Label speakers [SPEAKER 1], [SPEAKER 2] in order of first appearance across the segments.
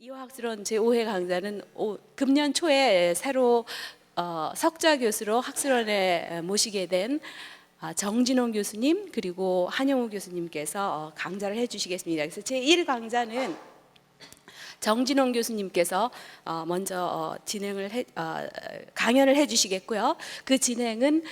[SPEAKER 1] 이화학술원 제5회 강좌는 금년 초에 새로 석좌 교수로 학술원에 모시게 된 정진홍 교수님 그리고 한영우 교수님께서 강좌를 해주시겠습니다. 그래서 제1 강좌는 정진홍 교수님께서 먼저 강연을 해주시겠고요. 그 진행은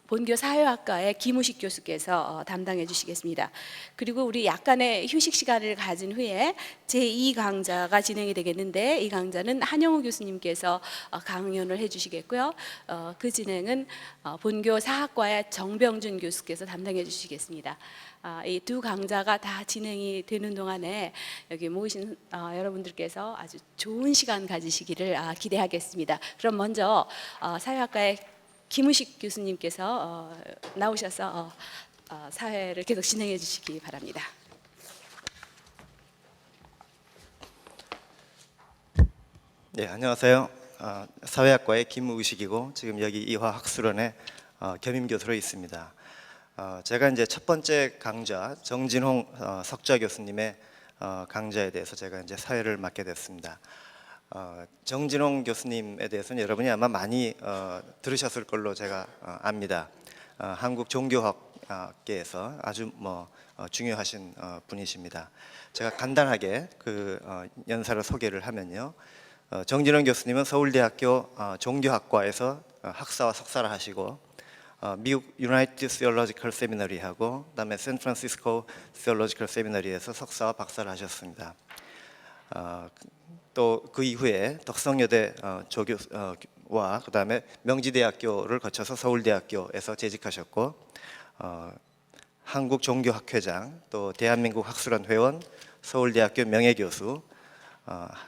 [SPEAKER 1] 본교 사회학과의 김우식 교수께서 담당해 주시겠습니다. 그리고 우리 약간의 휴식 시간을 가진 후에 제2 강좌가 진행이 되겠는데, 이 강좌는 한영우 교수님께서 강연을 해 주시겠고요. 그 진행은 본교 사학과의 정병준 교수께서 담당해 주시겠습니다. 이 두 강좌가 다 진행이 되는 동안에 여기 모이신 여러분들께서 아주 좋은 시간 가지시기를 기대하겠습니다. 그럼 먼저 사회학과의 김우식 교수님께서 나오셔서 사회를 계속 진행해 주시기 바랍니다.
[SPEAKER 2] 네, 안녕하세요. 사회학과의 김우식이고 지금 여기 이화학술원의 겸임 교수로 있습니다. 제가 이제 첫 번째 강좌 정진홍 석좌 교수님의 강좌에 대해서 제가 이제 사회를 맡게 됐습니다. 정진홍 교수님에 대해서는 여러분이 아마 많이 들으셨을 걸로 제가 압니다. 한국 종교학계에서 아주 중요하신 분이십니다. 제가 간단하게 그 연사를 소개를 하면요. 정진홍 교수님은 서울대학교 종교학과에서 학사와 석사를 하시고 미국 유나이티드 시올로지컬 세미너리하고 그다음에 샌프란시스코 시올로지컬 세미너리에서 석사와 박사를 하셨습니다. 또 그 이후에 덕성여대 조교와 그다음에 명지대학교를 거쳐서 서울대학교에서 재직하셨고 한국종교학회장, 또 대한민국 학술원 회원, 서울대학교 명예교수,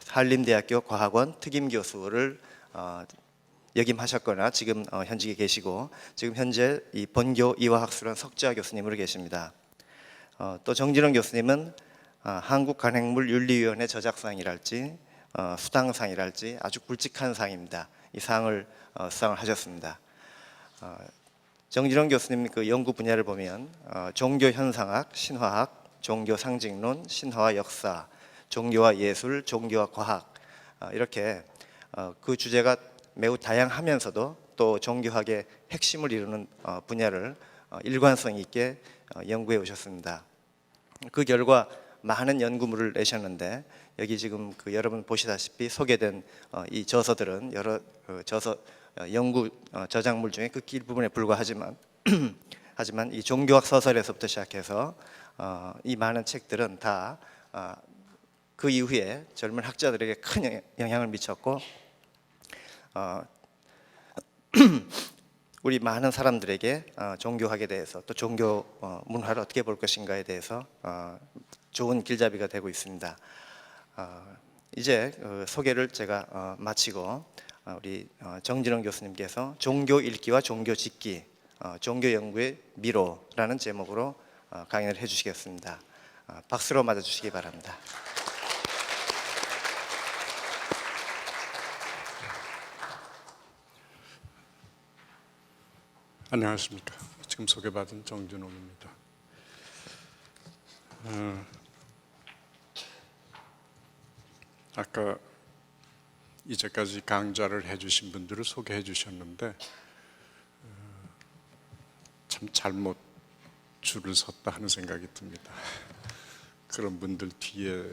[SPEAKER 2] 한림대학교 과학원 특임교수를 역임하셨거나 지금 현직에 계시고 지금 현재 이 본교 이화학술원 석좌 교수님으로 계십니다. 또 정진홍 교수님은 한국간행물윤리위원회 저작상이랄지 수당상이랄지 아주 굵직한 상입니다. 이 상을 수상을 하셨습니다. 정진홍 교수님 그 연구 분야를 보면 종교 현상학, 신화학, 종교 상징론, 신화와 역사, 종교와 예술, 종교와 과학 이렇게 그 주제가 매우 다양하면서도 또 종교학의 핵심을 이루는 분야를 일관성 있게 연구해 오셨습니다. 그 결과 많은 연구물을 내셨는데 여기 지금 그 여러분 보시다시피 소개된 이 저서들은 여러 저서 연구 저작물 중에 극히 일부분에 불과하지만 하지만 이 종교학 소설에서부터 시작해서 이 많은 책들은 다 그 이후에 젊은 학자들에게 큰 영향을 미쳤고 우리 많은 사람들에게 종교학에 대해서 또 종교 문화를 어떻게 볼 것인가에 대해서 좋은 길잡이가 되고 있습니다. 이제 소개를 제가 마치고 우리 정진홍 교수님께서 종교 읽기와 종교 짓기, 종교 연구의 미로라는 제목으로 강연을 해주시겠습니다. 박수로 맞아주시기 바랍니다.
[SPEAKER 3] 안녕하십니까. 지금 소개받은 정진홍입니다. 아까 이제까지 강좌를 해주신 분들을 소개해 주셨는데 참 잘못 줄을 섰다 하는 생각이 듭니다. 그런 분들 뒤에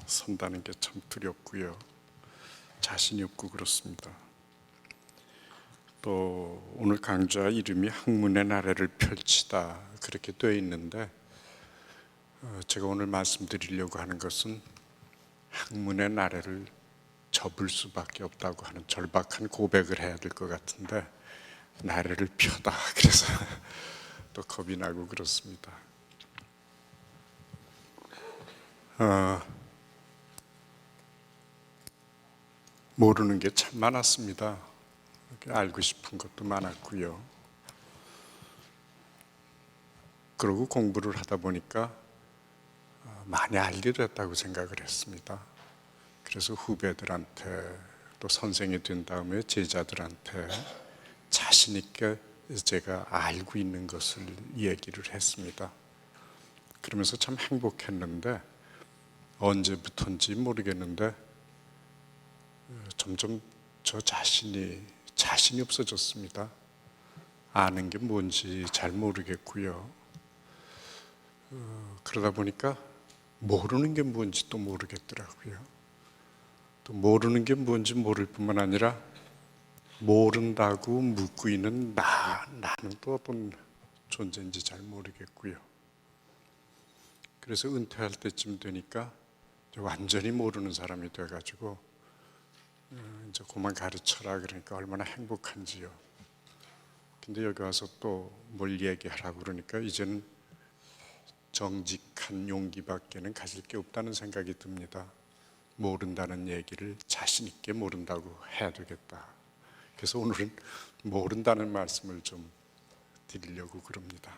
[SPEAKER 3] 선다는 게 참 두렵고요. 자신이 없고 그렇습니다. 또 오늘 강좌 이름이 학문의 나래를 펼치다 그렇게 되어 있는데 제가 오늘 말씀드리려고 하는 것은 학문의 나래를 접을 수밖에 없다고 하는 절박한 고백을 해야 될 것 같은데 나래를 펴다 그래서 또 겁이 나고 그렇습니다. 모르는 게 참 많았습니다. 알고 싶은 것도 많았고요. 그러고 공부를 하다 보니까 많이 알게 됐다고 생각을 했습니다. 그래서 후배들한테 또 선생이 된 다음에 제자들한테 자신 있게 제가 알고 있는 것을 얘기를 했습니다. 그러면서 참 행복했는데 언제부턴지 모르겠는데 점점 저 자신이 없어졌습니다. 아는 게 뭔지 잘 모르겠고요. 그러다 보니까 모르는 게 뭔지 또 모르겠더라고요. 또 모르는 게 뭔지 모를 뿐만 아니라 모른다고 묻고 있는 나는 또 어떤 존재인지 잘 모르겠고요. 그래서 은퇴할 때쯤 되니까 완전히 모르는 사람이 돼가지고 이제 그만 가르쳐라 그러니까 얼마나 행복한지요. 근데 여기 와서 또 뭘 얘기하라고 그러니까 이제는 정직한 용기밖에는 가질 게 없다는 생각이 듭니다. 모른다는 얘기를 자신 있게 모른다고 해야 되겠다. 그래서 오늘은 모른다는 말씀을 좀 드리려고 그럽니다.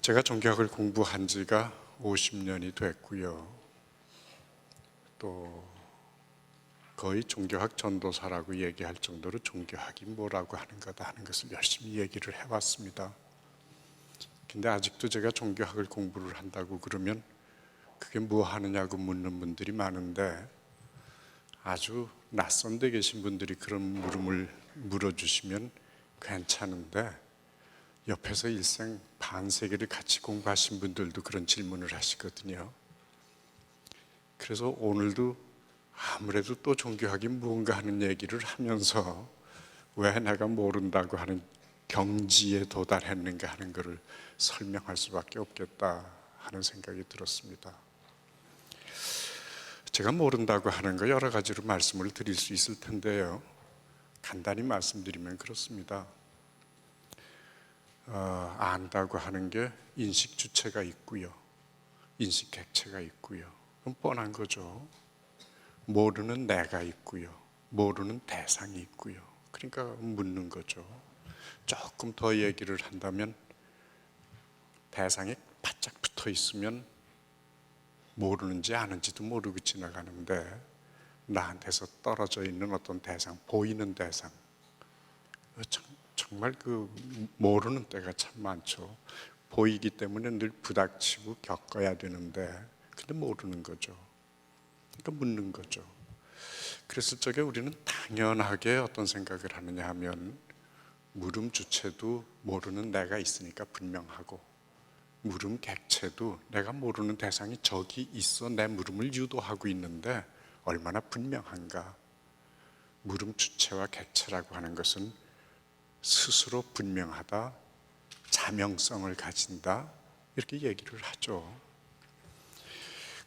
[SPEAKER 3] 제가 종교학을 공부한 지가 50년이 됐고요. 또 거의 종교학 전도사라고 얘기할 정도로 종교학이 뭐라고 하는 거다 하는 것을 열심히 얘기를 해왔습니다. 근데 아직도 제가 종교학을 공부를 한다고 그러면 그게 뭐 하느냐고 묻는 분들이 많은데 아주 낯선 데 계신 분들이 그런 물음을 물어주시면 괜찮은데 옆에서 일생 반세기를 같이 공부하신 분들도 그런 질문을 하시거든요. 그래서 오늘도 아무래도 또 종교학이 무언가 하는 얘기를 하면서 왜 내가 모른다고 하는 경지에 도달했는가 하는 것을 설명할 수밖에 없겠다 하는 생각이 들었습니다. 제가 모른다고 하는 거 여러 가지로 말씀을 드릴 수 있을 텐데요. 간단히 말씀드리면 그렇습니다. 안다고 하는 게 인식 주체가 있고요. 인식 객체가 있고요. 그럼 뻔한 거죠. 모르는 내가 있고요. 모르는 대상이 있고요. 그러니까 묻는 거죠. 조금 더 얘기를 한다면 대상에 바짝 붙어 있으면 모르는지 아는지도 모르고 지나가는데 나한테서 떨어져 있는 어떤 대상, 보이는 대상, 정말 그 모르는 때가 참 많죠. 보이기 때문에 늘 부닥치고 겪어야 되는데 근데 모르는 거죠. 그러니까 묻는 거죠. 그랬을 적에 우리는 당연하게 어떤 생각을 하느냐 하면 물음 주체도 모르는 내가 있으니까 분명하고 물음 객체도 내가 모르는 대상이 저기 있어 내 물음을 유도하고 있는데 얼마나 분명한가. 물음 주체와 객체라고 하는 것은 스스로 분명하다, 자명성을 가진다 이렇게 얘기를 하죠.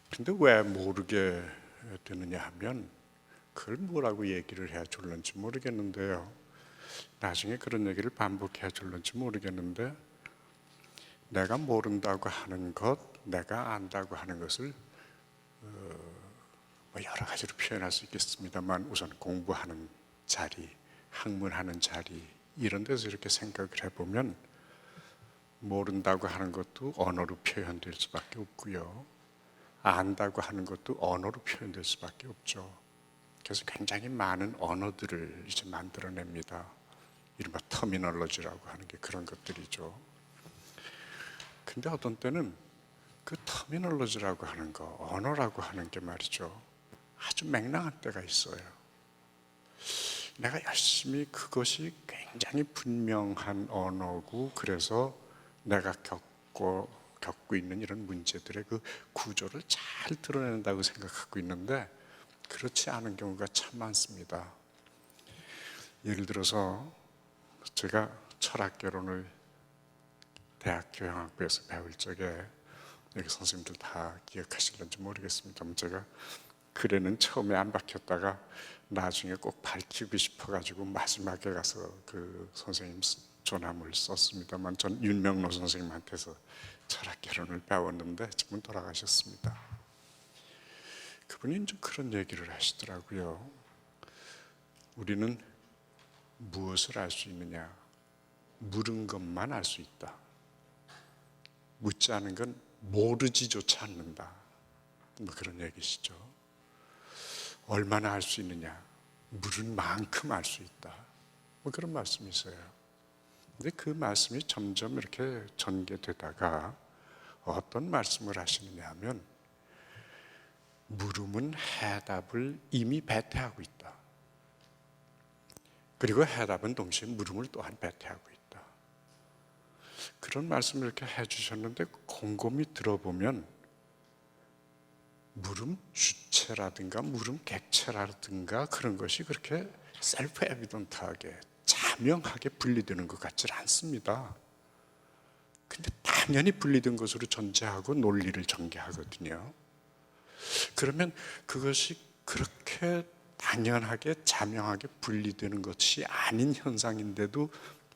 [SPEAKER 3] 그런데 왜 모르게 되느냐 하면 그걸 뭐라고 얘기를 해야 좋을런지 모르겠는데요. 나중에 그런 얘기를 반복해야 좋을런지 모르겠는데 내가 모른다고 하는 것, 내가 안다고 하는 것을 여러 가지로 표현할 수 있겠습니다만 우선 공부하는 자리, 학문하는 자리 이런 데서 이렇게 생각을 해보면 모른다고 하는 것도 언어로 표현될 수밖에 없고요. 안다고 하는 것도 언어로 표현될 수밖에 없죠. 그래서 굉장히 많은 언어들을 이제 만들어냅니다. 이른바 터미널로지라고 하는 게 그런 것들이죠. 근데 어떤 때는 그 터미널로지라고 하는 거, 언어라고 하는 게 말이죠. 아주 맹랑한 때가 있어요. 내가 열심히 그것이 굉장히 분명한 언어고 그래서 내가 겪고 있는 이런 문제들의 그 구조를 잘 드러낸다고 생각하고 있는데 그렇지 않은 경우가 참 많습니다. 예를 들어서 제가 철학개론을 대학 교양학부에서 배울 적에 여기 선생님들 다 기억하실런지 모르겠습니다만 제가 글에는 처음에 안 박혔다가 나중에 꼭 밝히고 싶어가지고 마지막에 가서 그 선생님 조남을 썼습니다만 전 윤명로 선생님한테서 철학개론을 배웠는데 지금 돌아가셨습니다. 그분이 이제 그런 얘기를 하시더라고요. 우리는 무엇을 알 수 있느냐? 물은 것만 알 수 있다. 묻지 않은 건 모르지조차 않는다. 뭐 그런 얘기시죠. 얼마나 알 수 있느냐? 물은 만큼 알 수 있다. 뭐 그런 말씀이세요. 근데 그 말씀이 점점 이렇게 전개되다가 어떤 말씀을 하시느냐 하면 물음은 해답을 이미 배태하고 있다. 그리고 해답은 동시에 물음을 또한 배태하고 있다. 그런 말씀을 이렇게 해주셨는데 곰곰이 들어보면 물음 주체라든가 물음 객체라든가 그런 것이 그렇게 셀프 에비던트하게 자명하게 분리되는 것 같지 않습니다. 근데 당연히 분리된 것으로 전제하고 논리를 전개하거든요. 그러면 그것이 그렇게 당연하게 자명하게 분리되는 것이 아닌 현상인데도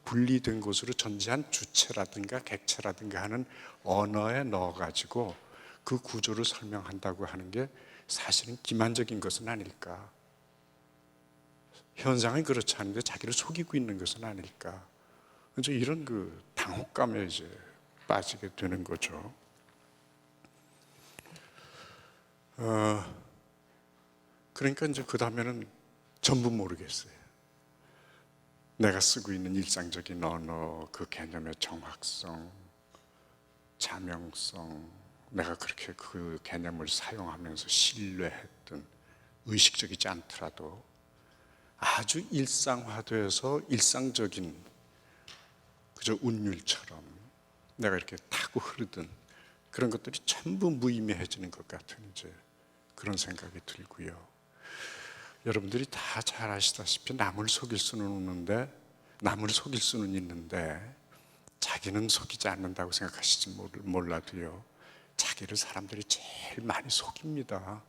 [SPEAKER 3] 분리된 것으로 전제한 주체라든가 객체라든가 하는 언어에 넣어가지고 그 구조를 설명한다고 하는 게 사실은 기만적인 것은 아닐까. 현상은 그렇지 않은데 자기를 속이고 있는 것은 아닐까. 이제 이런 그 당혹감에 이제 빠지게 되는 거죠. 그러니까 이제 그 다음에는 전부 모르겠어요. 내가 쓰고 있는 일상적인 언어, 그 개념의 정확성, 자명성, 내가 그렇게 그 개념을 사용하면서 신뢰했던 의식적이지 않더라도 아주 일상화되어서 일상적인 그저 운율처럼 내가 이렇게 타고 흐르던 그런 것들이 전부 무의미해지는 것 같은 이제 그런 생각이 들고요. 여러분들이 다 잘 아시다시피 남을 속일 수는 있는데 자기는 속이지 않는다고 생각하실지 몰라도요. 자기를 사람들이 제일 많이 속입니다.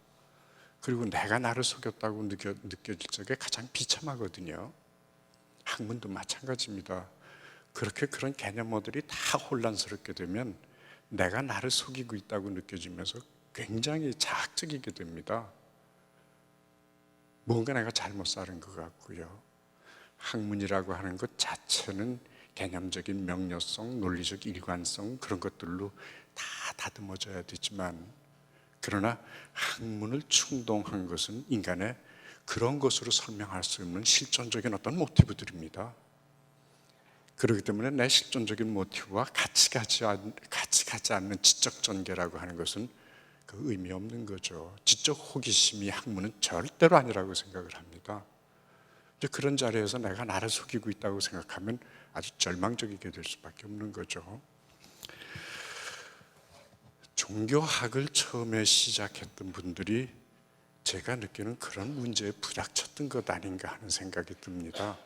[SPEAKER 3] 그리고 내가 나를 속였다고 느껴질 적에 가장 비참하거든요. 학문도 마찬가지입니다. 그렇게 그런 개념어들이 다 혼란스럽게 되면 내가 나를 속이고 있다고 느껴지면서 굉장히 자학적이게 됩니다. 뭔가 내가 잘못 살은 것 같고요. 학문이라고 하는 것 자체는 개념적인 명료성, 논리적 일관성 그런 것들로 다 다듬어져야 되지만 그러나 학문을 충동한 것은 인간의 그런 것으로 설명할 수 없는 실존적인 어떤 모티브들입니다. 그렇기 때문에 내 실존적인 모티브와 같이 가지 않는 지적 전개라고 하는 것은 그 의미 없는 거죠. 지적 호기심이 학문은 절대로 아니라고 생각을 합니다. 이제 그런 자리에서 내가 나를 속이고 있다고 생각하면 아주 절망적이게 될 수밖에 없는 거죠. 종교학을 처음에 시작했던 분들이 제가 느끼는 그런 문제에 부닥쳤던 것 아닌가 하는 생각이 듭니다.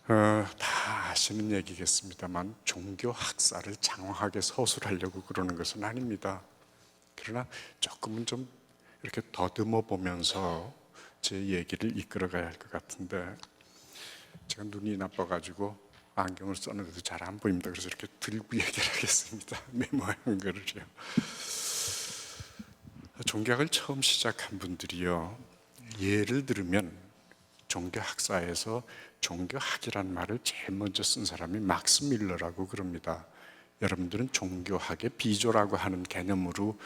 [SPEAKER 3] 다 아시는 얘기겠습니다만 종교 학사를 장황하게 서술하려고 그러는 것은 아닙니다. 그러나 조금은 좀 이렇게 더듬어 보면서 제 얘기를 이끌어가야 할 것 같은데 제가 눈이 나빠가지고 안경을 썼는데도 잘 안 보입니다. 그래서 이렇게 들고 얘기를 하겠습니다. 메모한 거를요. 종교학을 처음 시작한 분들이요. 예를 들면 종교학사에서 종교학이란 말을 제일 먼저 쓴 사람이 막스 밀러라고 그럽니다. 여러분들은 종교학의 비조라고 하는 개념으로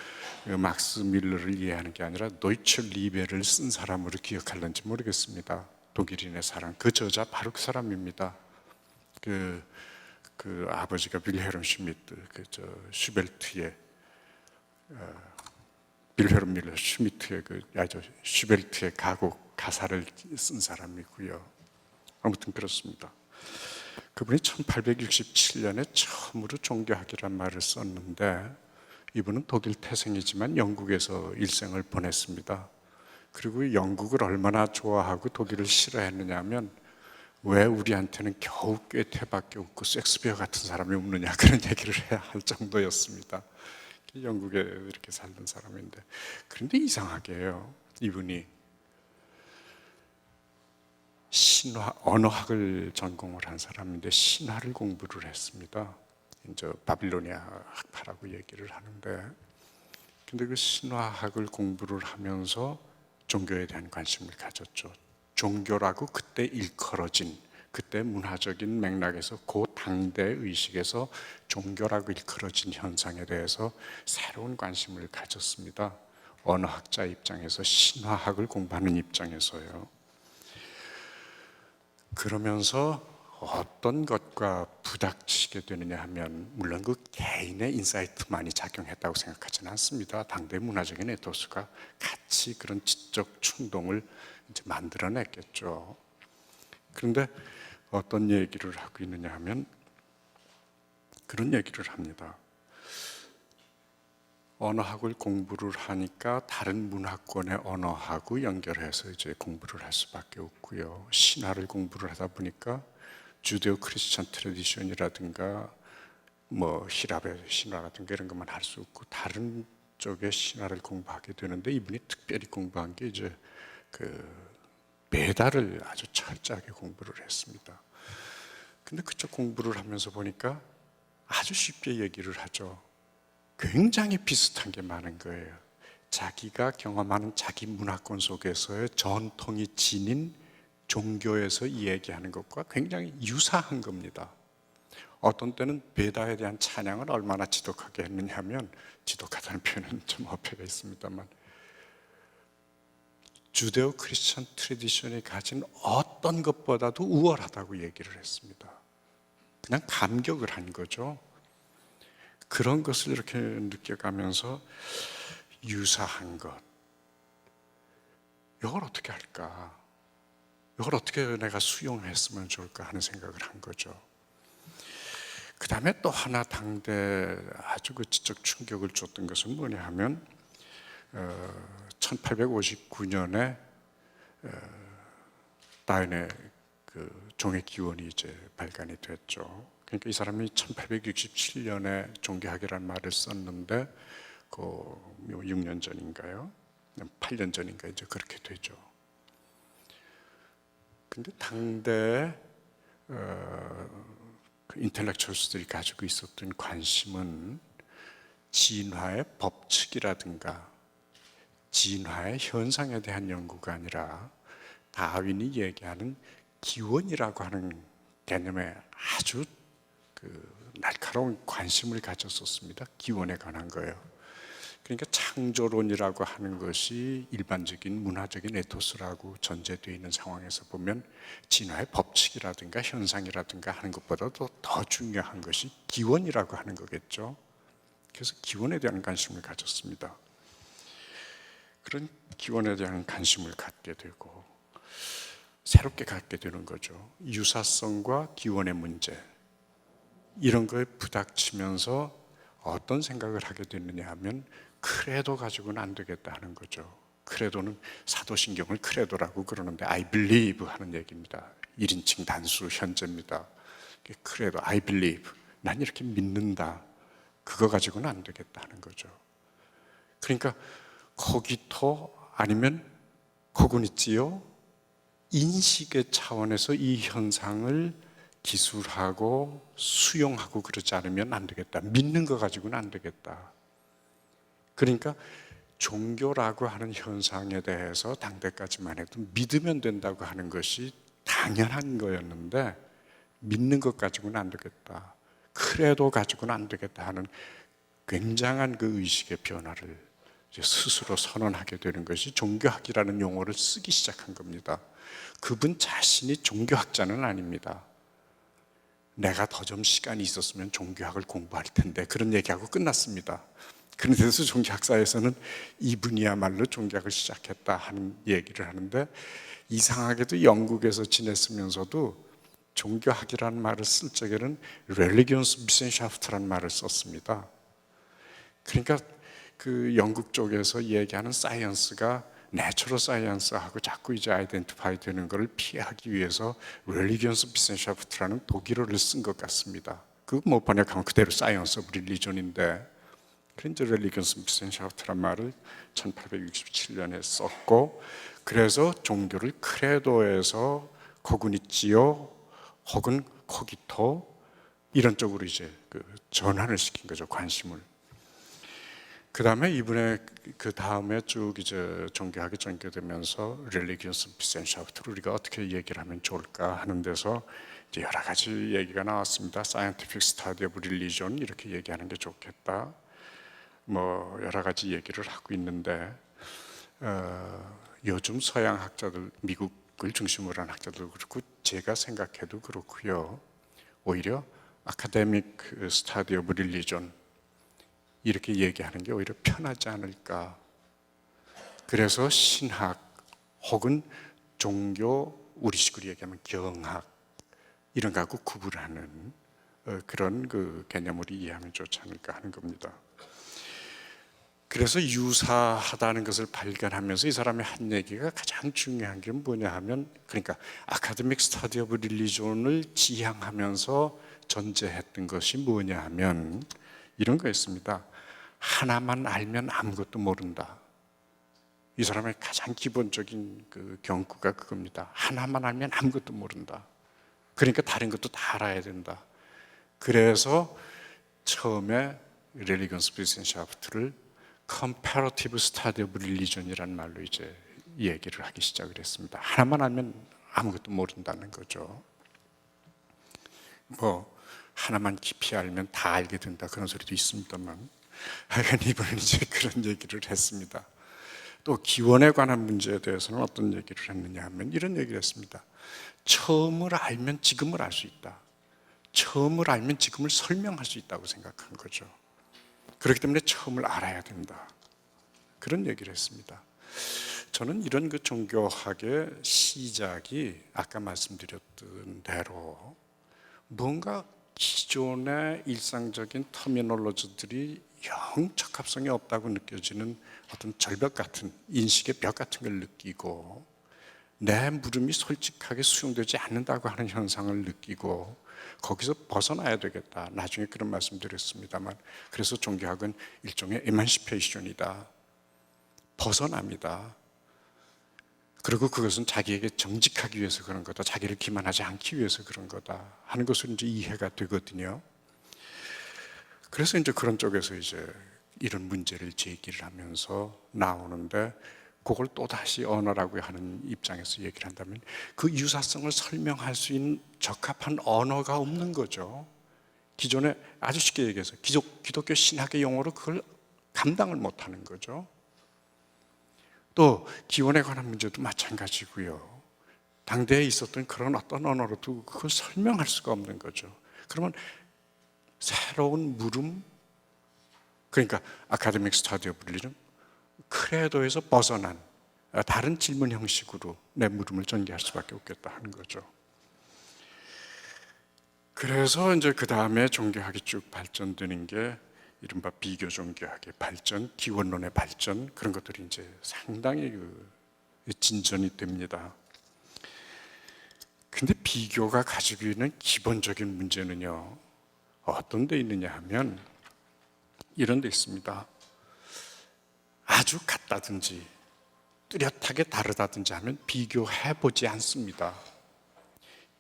[SPEAKER 3] 막스 밀러를 이해하는 게 아니라 도이처 리베를 쓴 사람으로 기억할는지 모르겠습니다. 독일인의 사람, 그 저자 바로 그 사람입니다. 그 아버지가 빌헤름 슈미트, 슈벨트의 빌헤름 밀러 슈미트의 슈벨트의 가사를 쓴 사람이고요. 아무튼 그렇습니다. 그분이 1867년에 처음으로 종교학이란 말을 썼는데 이분은 독일 태생이지만 영국에서 일생을 보냈습니다. 그리고 영국을 얼마나 좋아하고 독일을 싫어했느냐 하면 왜 우리한테는 겨우 꾀테밖에 없고 섹스피어 같은 사람이 없느냐 그런 얘기를 해야 할 정도였습니다. 영국에 이렇게 살던 사람인데 그런데 이상하게요. 이분이 언어학을 전공을 한 사람인데 신화를 공부를 했습니다. 이제 바빌로니아 학파라고 얘기를 하는데 근데 그 신화학을 공부를 하면서 종교에 대한 관심을 가졌죠. 종교라고 그때 일컬어진 그때 문화적인 맥락에서 그 당대 의식에서 종교라고 일컬어진 현상에 대해서 새로운 관심을 가졌습니다. 언어학자 입장에서 신화학을 공부하는 입장에서요. 그러면서 어떤 것과 부닥치게 되느냐 하면 물론 그 개인의 인사이트만이 작용했다고 생각하지는 않습니다. 당대 문화적인 에토스가 같이 그런 지적 충동을 이제 만들어냈겠죠. 그런데 어떤 얘기를 하고 있느냐 하면 그런 얘기를 합니다. 언어학을 공부를 하니까 다른 문화권의 언어하고 연결해서 이제 공부를 할 수밖에 없고요. 신화를 공부를 하다 보니까 주데오 크리스천 트래디션이라든가 뭐 히랍의 신화라든가 이런 것만 할 수 없고 다른 쪽의 신화를 공부하게 되는데 이분이 특별히 공부한 게 이제 그 베다를 아주 철저하게 공부를 했습니다. 근데 그쪽 공부를 하면서 보니까 아주 쉽게 얘기를 하죠. 굉장히 비슷한 게 많은 거예요. 자기가 경험하는 자기 문화권 속에서의 전통이 지닌 종교에서 이야기하는 것과 굉장히 유사한 겁니다. 어떤 때는 베다에 대한 찬양을 얼마나 지독하게 했느냐 하면, 지독하다는 표현은 좀 어폐가 있습니다만, 주데오 크리스천 트래디션이 가진 어떤 것보다도 우월하다고 얘기를 했습니다. 그냥 감격을 한 거죠. 그런 것을 이렇게 느껴가면서 유사한 것, 이걸 어떻게 할까? 이걸 어떻게 내가 수용했으면 좋을까 하는 생각을 한 거죠. 그 다음에 또 하나 당대 아주 그 지적 충격을 줬던 것은 뭐냐 하면 1859년에 다윈의 그 종의 기원이 이제 발간이 됐죠. 그러니까 이 사람이 1867년에 종교학이라는 말을 썼는데 그 6년 전인가요? 8년 전인가 이제 그렇게 되죠. 근데 당대 그 인텔렉츄얼스들이 가지고 있었던 관심은 진화의 법칙이라든가 진화의 현상에 대한 연구가 아니라 다윈이 얘기하는 기원이라고 하는 개념에 아주 그 날카로운 관심을 가졌었습니다. 기원에 관한 거예요. 그러니까 창조론이라고 하는 것이 일반적인 문화적인 에토스라고 전제되어 있는 상황에서 보면 진화의 법칙이라든가 현상이라든가 하는 것보다도 더 중요한 것이 기원이라고 하는 거겠죠. 그래서 기원에 대한 관심을 가졌습니다. 그런 기원에 대한 관심을 갖게 되고 새롭게 갖게 되는 거죠. 유사성과 기원의 문제, 이런 거에 부닥치면서 어떤 생각을 하게 됐느냐 하면 크레도 가지고는 안 되겠다 하는 거죠. 크레도는 사도신경을 크레도라고 그러는데 I believe 하는 얘기입니다. 1인칭 단수 현재입니다. 크레도, I believe, 난 이렇게 믿는다. 그거 가지고는 안 되겠다 하는 거죠. 그러니까 코기토 아니면 코그니티오, 인식의 차원에서 이 현상을 기술하고 수용하고 그러지 않으면 안 되겠다. 믿는 거 가지고는 안 되겠다. 그러니까 종교라고 하는 현상에 대해서 당대까지만 해도 믿으면 된다고 하는 것이 당연한 거였는데 믿는 것 가지고는 안 되겠다. 크레도 가지고는 안 되겠다 하는 굉장한 그 의식의 변화를 이제 스스로 선언하게 되는 것이 종교학이라는 용어를 쓰기 시작한 겁니다. 그분 자신이 종교학자는 아닙니다. 내가 더 좀 시간이 있었으면 종교학을 공부할 텐데 그런 얘기하고 끝났습니다. 그런데서 종교학사에서는 이분이야말로 종교학을 시작했다 하는 얘기를 하는데, 이상하게도 영국에서 지냈으면서도 종교학이라는 말을 쓸 적에는 Religionswissenschaft라는 말을 썼습니다. 그러니까 그 영국 쪽에서 얘기하는 사이언스가 내추럴 사이언스하고 자꾸 이제 아이덴티파이 되는 것을 피하기 위해서 Religionswissenschaft라는 독일어를 쓴 것 같습니다. 그 뭐 번역하면 그대로 사이언스 오브 릴리전인데, 그래서 Religionswissenschaft라는 말을 1867년에 썼고, 그래서 종교를 크레도에서 코그니티오 혹은 코기토 이런 쪽으로 이제 그 전환을 시킨 거죠, 관심을. 그 다음에 이분의 그 다음에 쭉 이제 종교학이 전개되면서 Religionswissenschaft로 우리가 어떻게 얘기를 하면 좋을까 하는 데서 이제 여러 가지 얘기가 나왔습니다. Scientific Study of Religion 이렇게 얘기하는 게 좋겠다. 뭐 여러 가지 얘기를 하고 있는데 요즘 서양 학자들, 미국을 중심으로 한 학자들 그렇고 제가 생각해도 그렇고요. 오히려 아카데믹 스타디 오브 릴리전 이렇게 얘기하는 게 오히려 편하지 않을까. 그래서 신학 혹은 종교, 우리식으로 얘기하면 경학 이런 거하고 구분하는 그런 그 개념으로 이해하면 좋지 않을까 하는 겁니다. 그래서 유사하다는 것을 발견하면서 이 사람이 한 얘기가 가장 중요한 게 뭐냐 하면, 그러니까 아카데믹 스터디 오브 릴리존을 지향하면서 전제했던 것이 뭐냐 하면 이런 거였습니다. 하나만 알면 아무것도 모른다. 이 사람의 가장 기본적인 그 경구가 그겁니다. 하나만 알면 아무것도 모른다. 그러니까 다른 것도 다 알아야 된다. 그래서 처음에 렐리건스비센샤프트를 Comparative Study of Religion이라는 말로 이제 얘기를 하기 시작을 했습니다. 하나만 알면 아무것도 모른다는 거죠. 뭐 하나만 깊이 알면 다 알게 된다 그런 소리도 있습니다만, 하여간 이번엔 이제 그런 얘기를 했습니다. 또 기원에 관한 문제에 대해서는 어떤 얘기를 했느냐 하면 이런 얘기를 했습니다. 처음을 알면 지금을 알 수 있다. 처음을 알면 지금을 설명할 수 있다고 생각한 거죠. 그렇기 때문에 처음을 알아야 된다. 그런 얘기를 했습니다. 저는 이런 그 종교학의 시작이 아까 말씀드렸던 대로 뭔가 기존의 일상적인 터미놀로지들이 영 적합성이 없다고 느껴지는 어떤 절벽 같은, 인식의 벽 같은 걸 느끼고, 내 물음이 솔직하게 수용되지 않는다고 하는 현상을 느끼고 거기서 벗어나야 되겠다. 나중에 그런 말씀 드렸습니다만, 그래서 종교학은 일종의 에만시페이션이다. 벗어납니다. 그리고 그것은 자기에게 정직하기 위해서 그런 거다. 자기를 기만하지 않기 위해서 그런 거다 하는 것으로 이제 이해가 되거든요. 그래서 이제 그런 쪽에서 이제 이런 문제를 제기를 하면서 나오는데, 그걸 또 다시 언어라고 하는 입장에서 얘기를 한다면 그 유사성을 설명할 수 있는 적합한 언어가 없는 거죠. 기존에 아주 쉽게 얘기해서 기독교 신학의 용어로 그걸 감당을 못하는 거죠. 또 기원에 관한 문제도 마찬가지고요. 당대에 있었던 그런 어떤 언어로도 그걸 설명할 수가 없는 거죠. 그러면 새로운 물음, 그러니까 아카데믹 스터디 오브 릴리전, 크레도에서 벗어난 다른 질문 형식으로 내 물음을 전개할 수밖에 없겠다 하는 거죠. 그래서 이제 그 다음에 종교학이 쭉 발전되는 게 이른바 비교 종교학의 발전, 기원론의 발전, 그런 것들이 이제 상당히 그 진전이 됩니다. 근데 비교가 가지고 있는 기본적인 문제는요, 어떤 데 있느냐 하면 이런 데 있습니다. 아주 같다든지 뚜렷하게 다르다든지 하면 비교해보지 않습니다.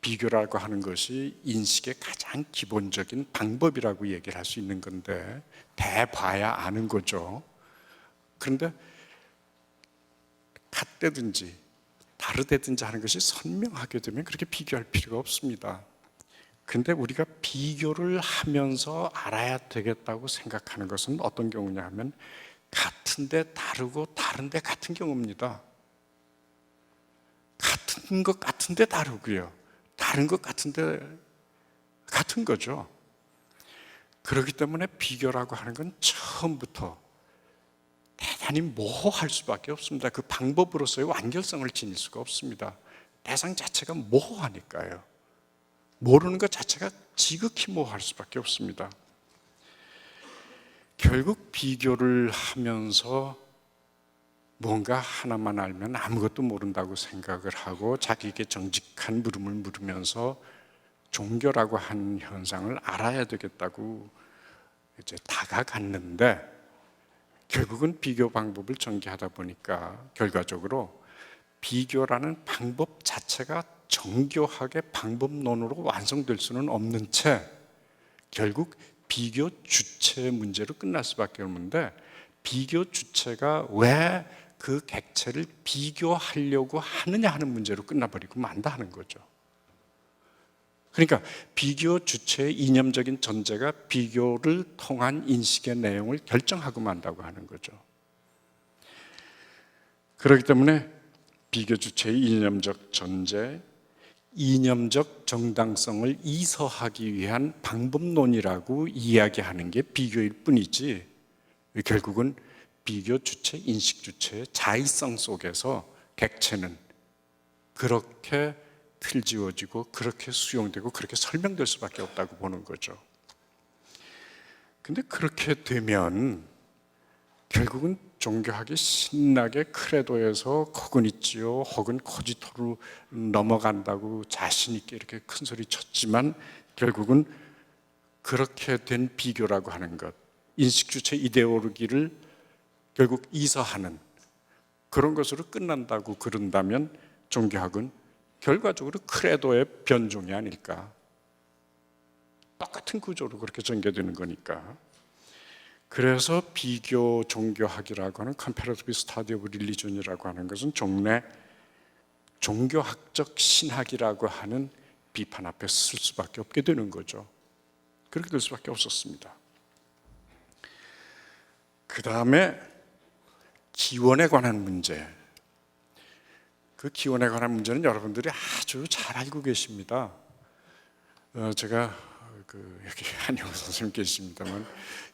[SPEAKER 3] 비교라고 하는 것이 인식의 가장 기본적인 방법이라고 얘기를 할 수 있는 건데, 대봐야 아는 거죠. 그런데 같다든지 다르다든지 하는 것이 선명하게 되면 그렇게 비교할 필요가 없습니다. 근데 우리가 비교를 하면서 알아야 되겠다고 생각하는 것은 어떤 경우냐 하면 같은데 다르고 다른데 같은 경우입니다. 같은 것 같은데 다르고요, 다른 것 같은데 같은 거죠. 그렇기 때문에 비교라고 하는 건 처음부터 대단히 모호할 수밖에 없습니다. 그 방법으로서의 완결성을 지닐 수가 없습니다. 대상 자체가 모호하니까요. 모르는 것 자체가 지극히 모호할 수밖에 없습니다. 결국 비교를 하면서 뭔가 하나만 알면 아무것도 모른다고 생각을 하고 자기에게 정직한 물음을 물으면서 종교라고 하는 현상을 알아야 되겠다고 이제 다가갔는데, 결국은 비교 방법을 전개하다 보니까 결과적으로 비교라는 방법 자체가 정교하게 방법론으로 완성될 수는 없는 채 결국 비교 주체의 문제로 끝날 수밖에 없는데, 비교 주체가 왜 그 객체를 비교하려고 하느냐 하는 문제로 끝나버리고 만다 하는 거죠. 그러니까 비교 주체의 이념적인 전제가 비교를 통한 인식의 내용을 결정하고 만다고 하는 거죠. 그렇기 때문에 비교 주체의 이념적 전제, 이념적 정당성을 이서하기 위한 방법론이라고 이야기하는 게 비교일 뿐이지, 결국은 비교 주체, 인식 주체의 자의성 속에서 객체는 그렇게 틀지어지고 그렇게 수용되고 그렇게 설명될 수밖에 없다고 보는 거죠. 근데 그렇게 되면 결국은 종교학이 신나게 크레도에서 코그니치오 혹은 코지토로 넘어간다고 자신 있게 이렇게 큰 소리 쳤지만, 결국은 그렇게 된 비교라고 하는 것, 인식주체 이데올로기를 결국 이서하는 그런 것으로 끝난다고 그런다면 종교학은 결과적으로 크레도의 변종이 아닐까. 똑같은 구조로 그렇게 전개되는 거니까. 그래서 비교 종교학이라고 하는 Comparative Study of Religion이라고 하는 것은 종래 종교학적 신학이라고 하는 비판 앞에 쓸 수밖에 없게 되는 거죠. 그렇게 될 수밖에 없었습니다. 그 다음에 기원에 관한 문제. 그 기원에 관한 문제는 여러분들이 아주 잘 알고 계십니다. 제가 여기 한영우 선생님 계십니다만,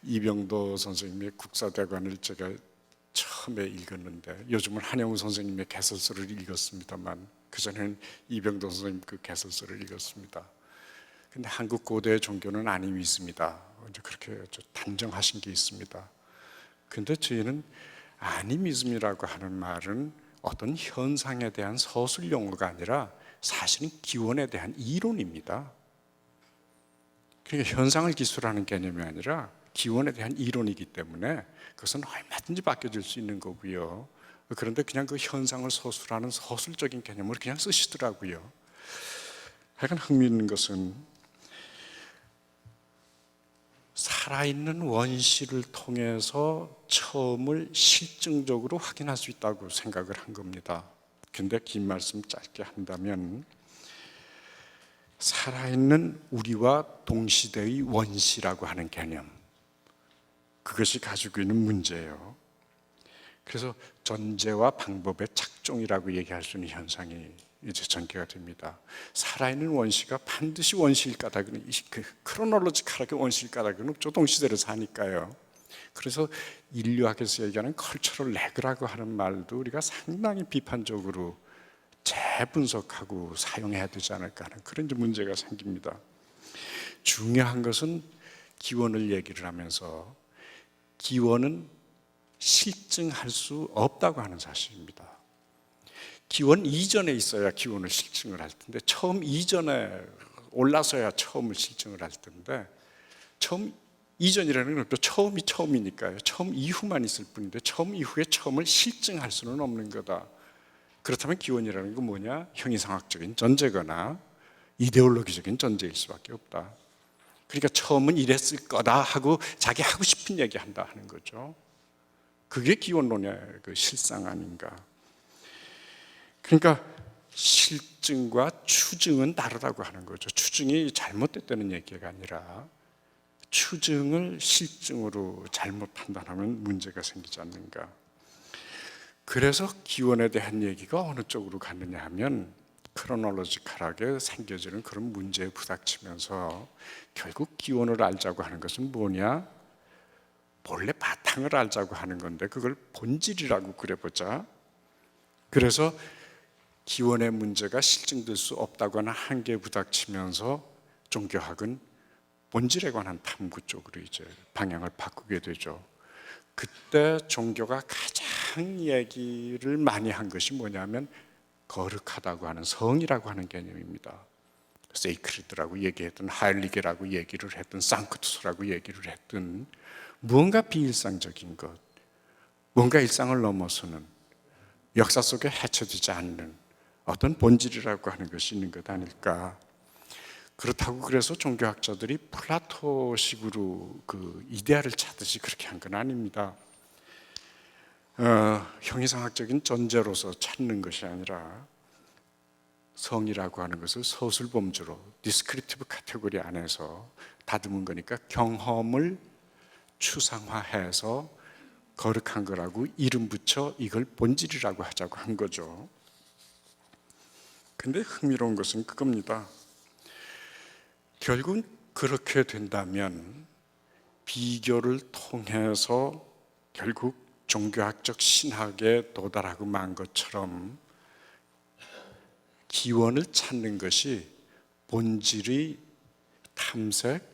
[SPEAKER 3] 이병도 선생님의 국사대관을 제가 처음에 읽었는데, 요즘은 한영우 선생님의 개설서를 읽었습니다만, 그전에는 이병도 선생님 그 개설서를 읽었습니다. 근데 한국 고대의 종교는 아니미즘이다, 이제 그렇게 단정하신 게 있습니다. 근데 저희는 아니미즘이라고 하는 말은 어떤 현상에 대한 서술 용어가 아니라 사실은 기원에 대한 이론입니다. 그러니까 현상을 기술하는 개념이 아니라 기원에 대한 이론이기 때문에 그것은 얼마든지 바뀌어질 수 있는 거고요. 그런데 그냥 그 현상을 서술하는 서술적인 개념을 그냥 쓰시더라고요. 하여간 흥미있는 것은 살아있는 원시를 통해서 처음을 실증적으로 확인할 수 있다고 생각을 한 겁니다. 근데 긴 말씀 짧게 한다면, 살아있는 우리와 동시대의 원시라고 하는 개념, 그것이 가지고 있는 문제예요. 그래서 전제와 방법의 착종이라고 얘기할 수 있는 현상이 이제 전개가 됩니다. 살아있는 원시가 반드시 원시일 까닭은, 크로놀로지컬하게 원시일 까닭은 없죠. 동시대를 사니까요. 그래서 인류학에서 얘기하는 컬처럴 레그라고 하는 말도 우리가 상당히 비판적으로 재분석하고 사용해야 되지 않을까 하는 그런 문제가 생깁니다. 중요한 것은 기원을 얘기를 하면서 기원은 실증할 수 없다고 하는 사실입니다. 기원 이전에 있어야 기원을 실증을 할 텐데, 처음 이전에 올라서야 처음을 실증을 할 텐데, 처음 이전이라는 건 또 처음이 처음이니까요. 처음 이후만 있을 뿐인데 처음 이후에 처음을 실증할 수는 없는 거다. 그렇다면 기원이라는 건 뭐냐? 형이상학적인 전제거나 이데올로기적인 전제일 수밖에 없다. 그러니까 처음은 이랬을 거다 하고 자기 하고 싶은 얘기 한다 하는 거죠. 그게 기원론의 그 실상 아닌가. 그러니까 실증과 추증은 다르다고 하는 거죠. 추증이 잘못됐다는 얘기가 아니라 추증을 실증으로 잘못 판단하면 문제가 생기지 않는가. 그래서 기원에 대한 얘기가 어느 쪽으로 갔느냐 하면 크로놀로지컬하게 생겨지는 그런 문제에 부닥치면서 결국 기원을 알자고 하는 것은 뭐냐? 본래 바탕을 알자고 하는 건데 그걸 본질이라고 그려보자. 그래서 기원의 문제가 실증될 수 없다고 하는 한계에 부닥치면서 종교학은 본질에 관한 탐구 쪽으로 이제 방향을 바꾸게 되죠. 그때 종교가 가장 얘기를 많이 한 것이 뭐냐면 거룩하다고 하는 성이라고 하는 개념입니다. 세이크리드라고 얘기했든 하일리게라고 얘기를 했든 상크투스라고 얘기를 했든 무언가 비일상적인 것, 뭔가 일상을 넘어서는 역사 속에 해쳐지지 않는 어떤 본질이라고 하는 것이 있는 것 아닐까. 그렇다고 그래서 종교학자들이 플라토식으로 그 이데아를 찾듯이 그렇게 한 건 아닙니다. 형이상학적인 전제로서 찾는 것이 아니라 성이라고 하는 것을 서술범주로 디스크립티브 카테고리 안에서 다듬은 거니까 경험을 추상화해서 거룩한 거라고 이름 붙여 이걸 본질이라고 하자고 한 거죠. 근데 흥미로운 것은 그겁니다. 결국은 그렇게 된다면 비교를 통해서 결국 종교학적 신학에 도달하고 만 것처럼 기원을 찾는 것이 본질의 탐색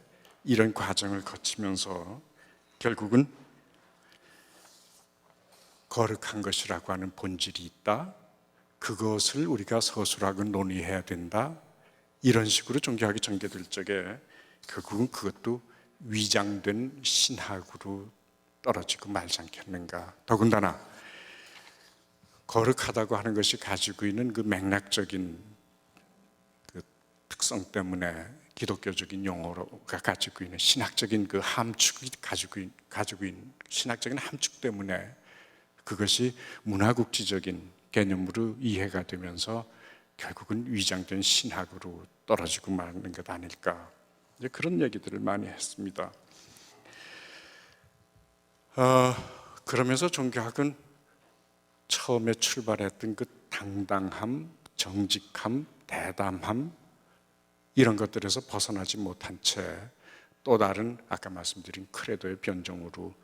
[SPEAKER 3] 이런 과정을 거치면서 결국은 거룩한 것이라고 하는 본질이 있다. 그것을 우리가 서술하고 논의해야 된다. 이런 식으로 종교학이 전개될 적에 결국은 그것도 위장된 신학으로 떨어지고 말지 않겠는가. 더군다나 거룩하다고 하는 것이 가지고 있는 그 맥락적인 그 특성 때문에 기독교적인 용어가 가지고 있는 신학적인 그 함축이 가지고 있는 신학적인 함축 때문에 그것이 문화국지적인 개념으로 이해가 되면서 결국은 위장된 신학으로 떨어지고 마는 것 아닐까. 이제 그런 얘기들을 많이 했습니다. 그러면서 종교학은 처음에 출발했던 그 당당함, 정직함, 대담함 이런 것들에서 벗어나지 못한 채 또 다른 아까 말씀드린 크레도의 변종으로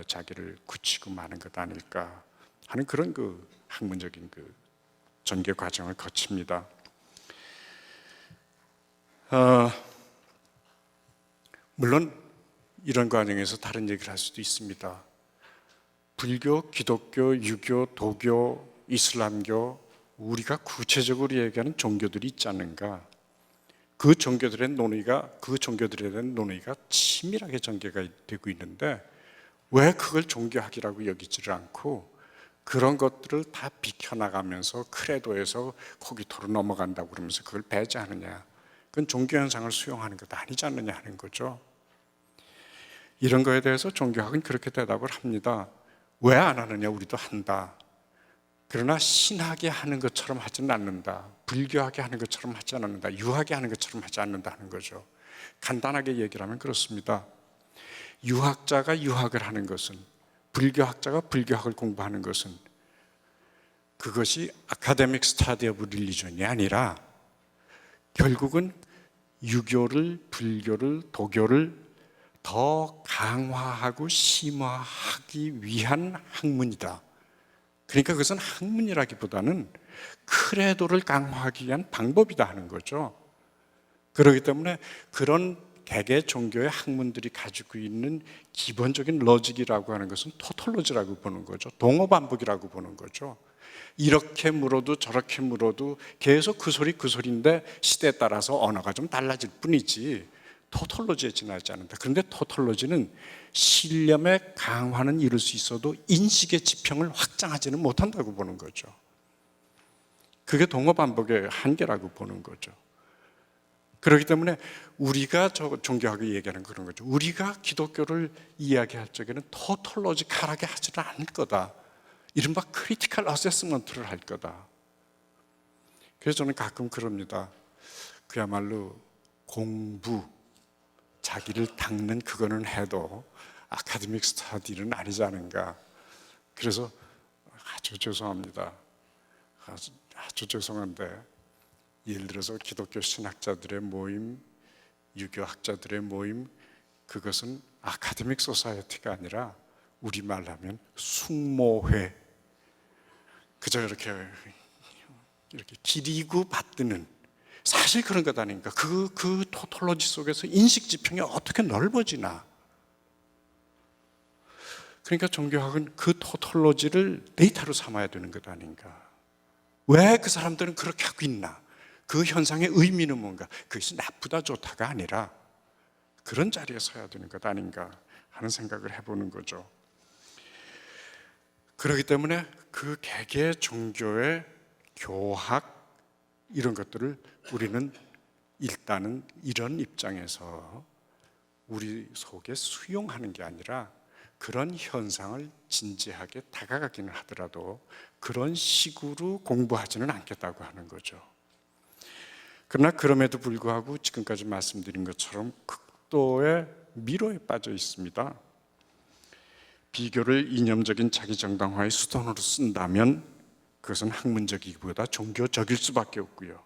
[SPEAKER 3] 자기를 굳히고 마는 것 아닐까 하는 그런 그 학문적인 그 전개 과정을 거칩니다. 물론 이런 과정에서 다른 얘기를 할 수도 있습니다. 불교, 기독교, 유교, 도교, 이슬람교 우리가 구체적으로 얘기하는 종교들이 있지 않는가? 그 종교들에 대한 논의가 치밀하게 전개가 되고 있는데 왜 그걸 종교학이라고 여기지를 않고 그런 것들을 다 비켜나가면서 크레도에서 거기토로 넘어간다고 그러면서 그걸 배제하느냐? 그건 종교 현상을 수용하는 것 아니지 않느냐 하는 거죠. 이런 거에 대해서 종교학은 그렇게 대답을 합니다. 왜 안 하느냐? 우리도 한다. 그러나 신학이 하는 것처럼 하지는 않는다. 불교학이 하는 것처럼 하지 않는다. 유학이 하는 것처럼 하지 않는다는 거죠. 간단하게 얘기를 하면 그렇습니다. 유학자가 유학을 하는 것은, 불교학자가 불교학을 공부하는 것은 그것이 아카데믹 스타디 오브 릴리전이 아니라 결국은 유교를, 불교를, 도교를 더 강화하고 심화하기 위한 학문이다. 그러니까 그것은 학문이라기보다는 크레도를 강화하기 위한 방법이다 하는 거죠. 그렇기 때문에 그런 개개 종교의 학문들이 가지고 있는 기본적인 로직이라고 하는 것은 토톨로지라고 보는 거죠. 동어반복이라고 보는 거죠. 이렇게 물어도 저렇게 물어도 계속 그 소리인데 시대에 따라서 언어가 좀 달라질 뿐이지 토톨로지에 지나지 않는다. 그런데 토톨로지는 신념의 강화는 이룰 수 있어도 인식의 지평을 확장하지는 못한다고 보는 거죠. 그게 동어반복의 한계라고 보는 거죠. 그렇기 때문에 우리가 종교학을 얘기하는 그런 거죠. 우리가 기독교를 이야기할 적에는 토톨로지컬하게 하지는 않을 거다. 이른바 크리티컬 어세스먼트를 할 거다. 그래서 저는 가끔 그럽니다. 그야말로 공부, 자기를 닦는 그거는 해도 아카데믹 스터디는 아니지 않은가. 그래서 아주 죄송합니다. 아주 죄송한데 예를 들어서 기독교 신학자들의 모임, 유교학자들의 모임, 그것은 아카데믹 소사이어티가 아니라 우리말로 하면 숙모회. 그저 이렇게 기리고 받드는, 사실 그런 것 아닌가. 그 토톨로지 속에서 인식 지평이 어떻게 넓어지나. 그러니까 종교학은 그 토톨로지를 데이터로 삼아야 되는 것 아닌가. 왜 그 사람들은 그렇게 하고 있나? 그 현상의 의미는 뭔가? 그것이 나쁘다 좋다가 아니라 그런 자리에 서야 되는 것 아닌가 하는 생각을 해보는 거죠. 그렇기 때문에 그 개개 종교의 교학 이런 것들을 우리는 일단은 이런 입장에서 우리 속에 수용하는 게 아니라 그런 현상을 진지하게 다가가기는 하더라도 그런 식으로 공부하지는 않겠다고 하는 거죠. 그러나 그럼에도 불구하고 지금까지 말씀드린 것처럼 극도의 미로에 빠져 있습니다. 비교를 이념적인 자기 정당화의 수단으로 쓴다면 그것은 학문적이기보다 종교적일 수밖에 없고요.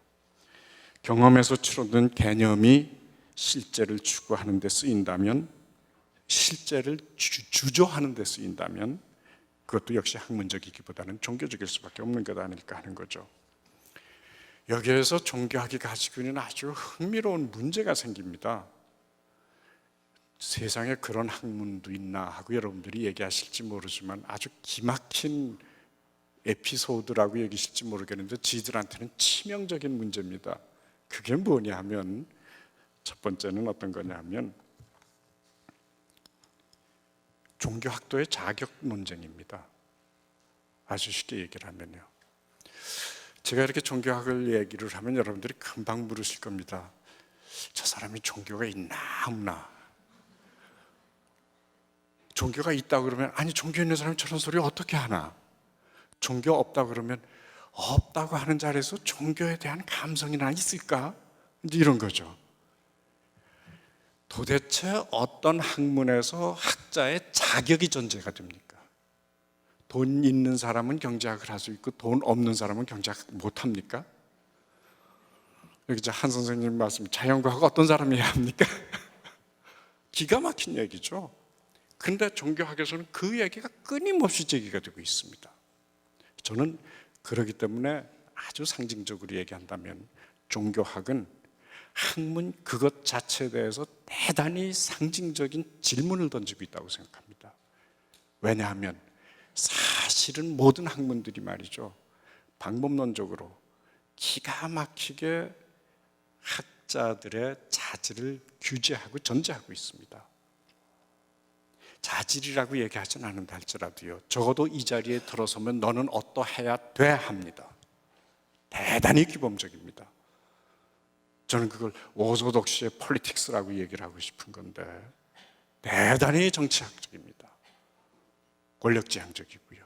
[SPEAKER 3] 경험에서 추론된 개념이 실제를 추구하는 데 쓰인다면, 실제를 주조하는 데 쓰인다면 그것도 역시 학문적이기보다는 종교적일 수밖에 없는 것 아닐까 하는 거죠. 여기에서 종교학이 가지고 있는 아주 흥미로운 문제가 생깁니다. 세상에 그런 학문도 있나 하고 여러분들이 얘기하실지 모르지만 아주 기막힌 에피소드라고 여기실지 모르겠는데 지들한테는 치명적인 문제입니다. 그게 뭐냐 하면, 첫 번째는 어떤 거냐면 종교학도의 자격 논쟁입니다. 아주 쉽게 얘기를 하면요, 제가 이렇게 종교학을 얘기를 하면 여러분들이 금방 물으실 겁니다. 저 사람이 종교가 있나 없나? 종교가 있다 그러면 아니 종교 있는 사람이 저런 소리 어떻게 하나? 종교 없다 그러면 없다고 하는 자리에서 종교에 대한 감성이나 있을까? 이제 이런 거죠. 도대체 어떤 학문에서 학자의 자격이 전제가 됩니까? 돈 있는 사람은 경제학을 할 수 있고 돈 없는 사람은 경제학 못 합니까? 여기 한 선생님 말씀, 자연과학 어떤 사람이 해야 합니까? 기가 막힌 얘기죠. 그런데 종교학에서는 그 얘기가 끊임없이 제기가 되고 있습니다. 저는 그렇기 때문에 아주 상징적으로 얘기한다면 종교학은 학문 그것 자체에 대해서 대단히 상징적인 질문을 던지고 있다고 생각합니다. 왜냐하면 사실은 모든 학문들이 말이죠, 방법론적으로 기가 막히게 학자들의 자질을 규제하고 전제하고 있습니다. 자질이라고 얘기하진 않는다 할지라도요, 적어도 이 자리에 들어서면 너는 어떠해야 돼 합니다. 대단히 기본적입니다. 저는 그걸 오소독시의 폴리틱스라고 얘기를 하고 싶은 건데 대단히 정치학적입니다. 권력지향적이고요.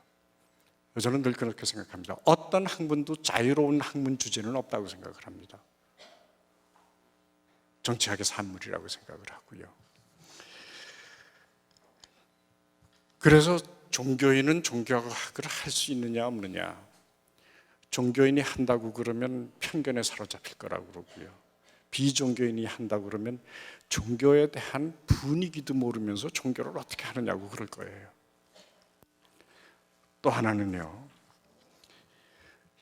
[SPEAKER 3] 저는 늘 그렇게 생각합니다. 어떤 학문도 자유로운 학문 주제는 없다고 생각을 합니다. 정치학의 산물이라고 생각을 하고요. 그래서 종교인은 종교학을 할 수 있느냐 없느냐, 종교인이 한다고 그러면 편견에 사로잡힐 거라고 그러고요, 비종교인이 한다고 그러면 종교에 대한 분위기도 모르면서 종교를 어떻게 하느냐고 그럴 거예요. 또 하나는요,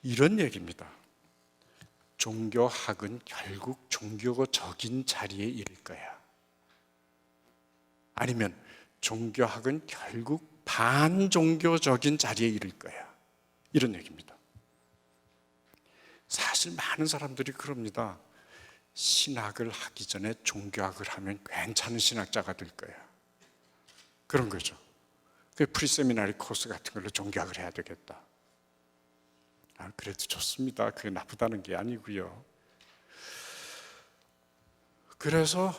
[SPEAKER 3] 이런 얘기입니다. 종교학은 결국 종교적인 자리에 이를 거야. 아니면 종교학은 결국 반종교적인 자리에 이를 거야. 이런 얘기입니다. 사실 많은 사람들이 그럽니다. 신학을 하기 전에 종교학을 하면 괜찮은 신학자가 될 거야. 그런 거죠. 그 프리세미나리 코스 같은 걸로 종교학을 해야 되겠다. 그래도 좋습니다. 그게 나쁘다는 게 아니고요. 그래서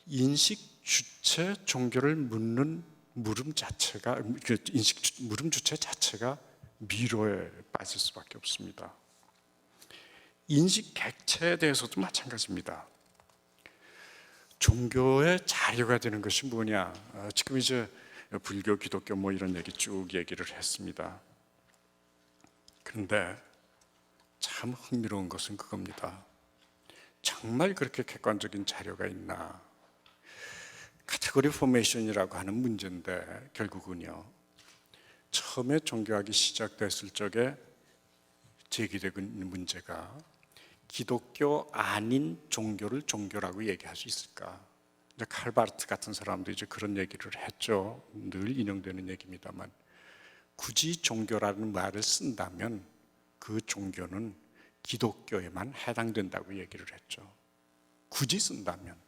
[SPEAKER 3] 인식 주체 종교를 묻는 물음 자체가, 물음 주체 자체가 미로에 빠질 수밖에 없습니다. 인식 객체에 대해서도 마찬가지입니다. 종교의 자료가 되는 것이 뭐냐? 지금 이제 불교, 기독교 뭐 이런 얘기 쭉 얘기를 했습니다. 그런데 참 흥미로운 것은 그겁니다. 정말 그렇게 객관적인 자료가 있나? 카테고리 포메이션이라고 하는 문제인데 결국은요, 처음에 종교학이 시작됐을 적에 제기되고 있는 문제가 기독교 아닌 종교를 종교라고 얘기할 수 있을까? 이제 칼바르트 같은 사람도 이제 그런 얘기를 했죠. 늘 인용되는 얘기입니다만, 굳이 종교라는 말을 쓴다면 그 종교는 기독교에만 해당된다고 얘기를 했죠. 굳이 쓴다면.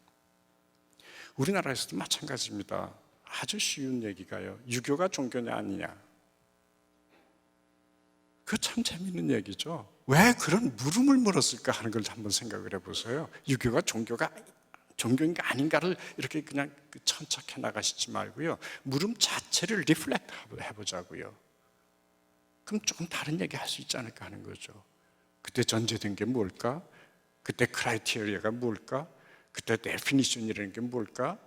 [SPEAKER 3] 우리나라에서도 마찬가지입니다. 아주 쉬운 얘기가요, 유교가 종교냐 아니냐. 그거 참 재미있는 얘기죠. 왜 그런 물음을 물었을까 하는 걸 한번 생각을 해보세요. 유교가 종교인가 아닌가를 이렇게 그냥 천착해 나가시지 말고요, 물음 자체를 리플렉트 해보자고요. 그럼 조금 다른 얘기 할 수 있지 않을까 하는 거죠. 그때 전제된 게 뭘까? 그때 크라이테리아가 뭘까? 그때 데피니션이라는 게 뭘까?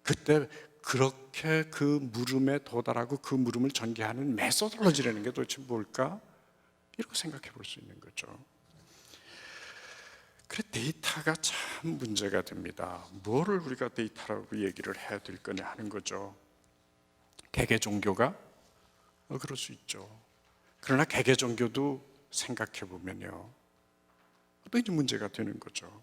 [SPEAKER 3] 그때 그렇게 그 물음에 도달하고 그 물음을 전개하는 메소돌로지라는 게 도대체 뭘까? 이렇게 생각해 볼 수 있는 거죠. 그래 데이터가 참 문제가 됩니다. 뭐를 우리가 데이터라고 얘기를 해야 될 거냐 하는 거죠. 개개 종교가 그럴 수 있죠. 그러나 개개 종교도 생각해 보면요, 또 이제 문제가 되는 거죠.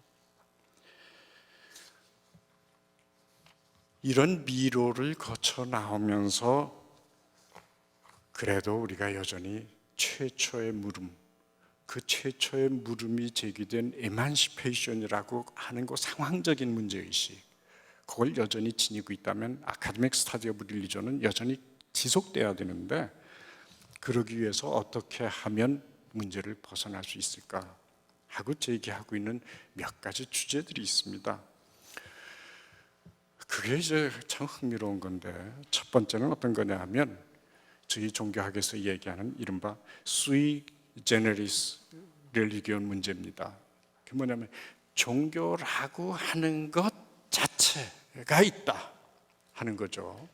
[SPEAKER 3] 이런 미로를 거쳐 나오면서 그래도 우리가 여전히 최초의 물음, 그 최초의 물음이 제기된 에만시페이션이라고 하는 그 상황적인 문제의식, 그걸 여전히 지니고 있다면 아카데믹 스터디 오브 릴리전은 여전히 지속돼야 되는데, 그러기 위해서 어떻게 하면 문제를 벗어날 수 있을까 하고 제기하고 있는 몇 가지 주제들이 있습니다. 그게 이제 참 흥미로운 건데, 첫 번째는 어떤 거냐 하면 저희 종교학에서 얘기하는 이른바 sui generis religion 문제입니다. 그게 뭐냐면 종교라고 하는 것 자체가 있다 하는 거죠.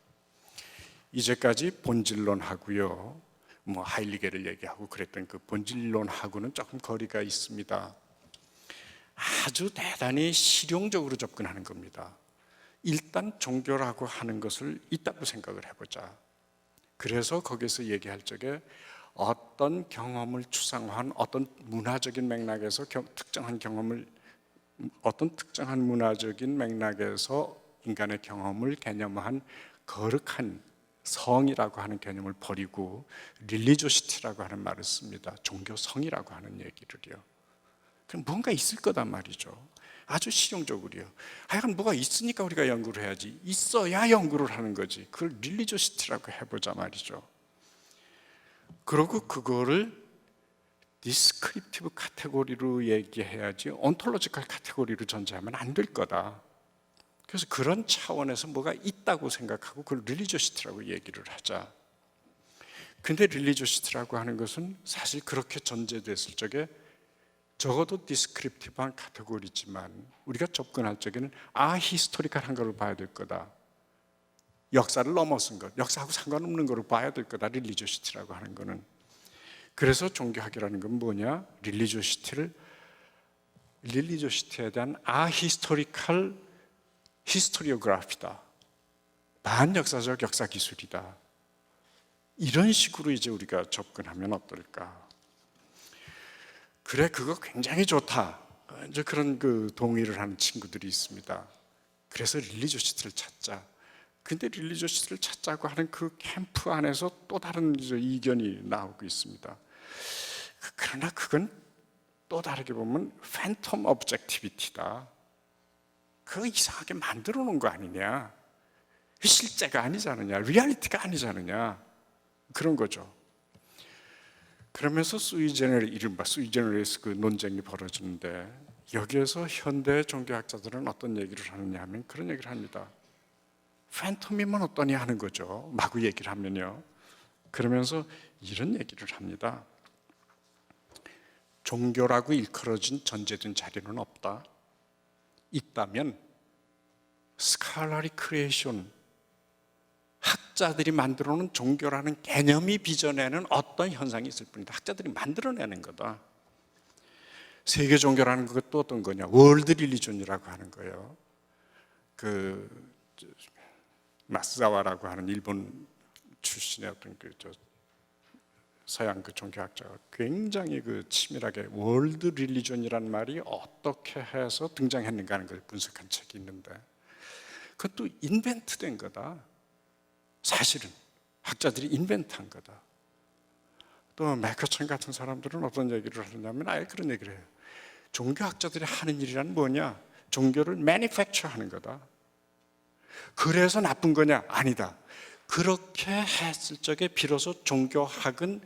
[SPEAKER 3] 이제까지 본질론하고요, 뭐 하일리게를 얘기하고 그랬던 그 본질론하고는 조금 거리가 있습니다. 아주 대단히 실용적으로 접근하는 겁니다. 일단 종교라고 하는 것을 있다고 생각을 해보자. 그래서 거기서 얘기할 적에 어떤 경험을 추상화한 어떤 문화적인 맥락에서 특정한 경험을, 어떤 특정한 문화적인 맥락에서 인간의 경험을 개념화한 거룩한 성이라고 하는 개념을 버리고 릴리조시티라고 하는 말을 씁니다. 종교성이라고 하는 얘기를요. 그럼 뭔가 있을 거단 말이죠. 아주 실용적으로요. 하여간 뭐가 있으니까 우리가 연구를 해야지. 있어야 연구를 하는 거지. 그걸 릴리조시티라고 해보자 말이죠. 그리고 그거를 디스크립티브 카테고리로 얘기해야지 온톨로지컬 카테고리로 전제하면 안 될 거다. 그래서 그런 차원에서 뭐가 있다고 생각하고 그걸 릴리조시티라고 얘기를 하자. 근데 릴리조시티라고 하는 것은 사실 그렇게 전제됐을 적에 적어도 디스크립티브한 카테고리지만 우리가 접근할 적에는 히스토리컬한 걸 봐야 될 거다. 역사를 넘어선 것, 역사하고 상관없는 걸 봐야 될 거다. 릴리조시티라고 하는 거는. 그래서 종교학이라는 건 뭐냐? 릴리조시티에 대한 히스토리컬 히스토리오그래피다. 반역사적 역사 기술이다. 이런 식으로 이제 우리가 접근하면 어떨까? 그래, 그거 굉장히 좋다. 이제 그런 그 동의를 하는 친구들이 있습니다. 그래서 릴리조시티를 찾자. 근데 릴리조시티를 찾자고 하는 그 캠프 안에서 또 다른 이제 이견이 나오고 있습니다. 그러나 그건 또 다르게 보면 팬텀 오브젝티비티다. 그거 이상하게 만들어 놓은 거 아니냐? 실제가 아니지 않느냐? 리얼리티가 아니지 않느냐? 그런 거죠. 그러면서 이른바 수이제너리스 그 논쟁이 벌어지는데, 여기에서 현대 종교학자들은 어떤 얘기를 하느냐 하면 그런 얘기를 합니다. 팬텀이면 어떠냐 하는 거죠. 마구 얘기를 하면요. 그러면서 이런 얘기를 합니다. 종교라고 일컬어진 전제된 자료는 없다. 있다면 스칼라리 크리에이션, 학자들이 만들어 놓은 종교라는 개념이 빚어내는 어떤 현상이 있을 뿐이다. 학자들이 만들어내는 거다. 세계 종교라는 것도 어떤 거냐? 월드 릴리존이라고 하는 거예요. 그 마스자와라고 하는 일본 출신의 어떤 서양 그 종교학자가 굉장히 그 치밀하게 월드 릴리존이라는 말이 어떻게 해서 등장했는가 하는 걸 분석한 책이 있는데, 그것도 인벤트된 거다. 사실은 학자들이 인벤트한 거다. 또 매커천 같은 사람들은 어떤 얘기를 하냐면 아예 그런 얘기를 해요. 종교학자들이 하는 일이란 뭐냐? 종교를 매니팩처하는 거다. 그래서 나쁜 거냐? 아니다. 그렇게 했을 적에 비로소 종교학은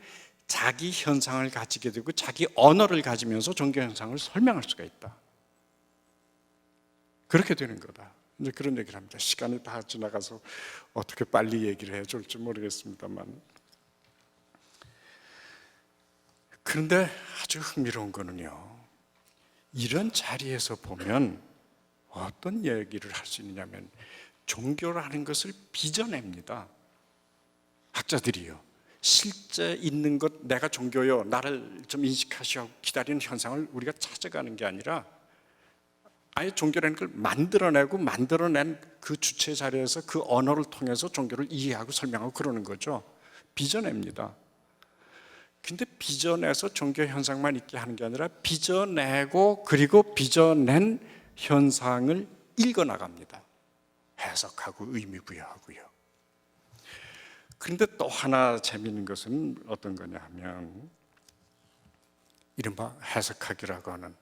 [SPEAKER 3] 자기 현상을 가지게 되고 자기 언어를 가지면서 종교 현상을 설명할 수가 있다. 그렇게 되는 거다. 이제 그런 얘기를 합니다. 시간이 다 지나가서 어떻게 빨리 얘기를 해줄지 모르겠습니다만, 그런데 아주 흥미로운 거는요, 이런 자리에서 보면 어떤 얘기를 할 수 있느냐면 종교라는 것을 빚어냅니다. 학자들이요. 실제 있는 것, 내가 종교요, 나를 좀 인식하시오 하고 기다리는 현상을 우리가 찾아가는 게 아니라 아예 종교라는 걸 만들어내고 만들어낸 그 주체 자리에서 그 언어를 통해서 종교를 이해하고 설명하고 그러는 거죠. 빚어냅니다. 근데 빚어내서 종교 현상만 있게 하는 게 아니라 빚어내고 그리고 빚어낸 현상을 읽어나갑니다. 해석하고 의미 부여하고요. 그런데 또 하나 재미있는 것은 어떤 거냐 하면 이른바 해석학이라고 하는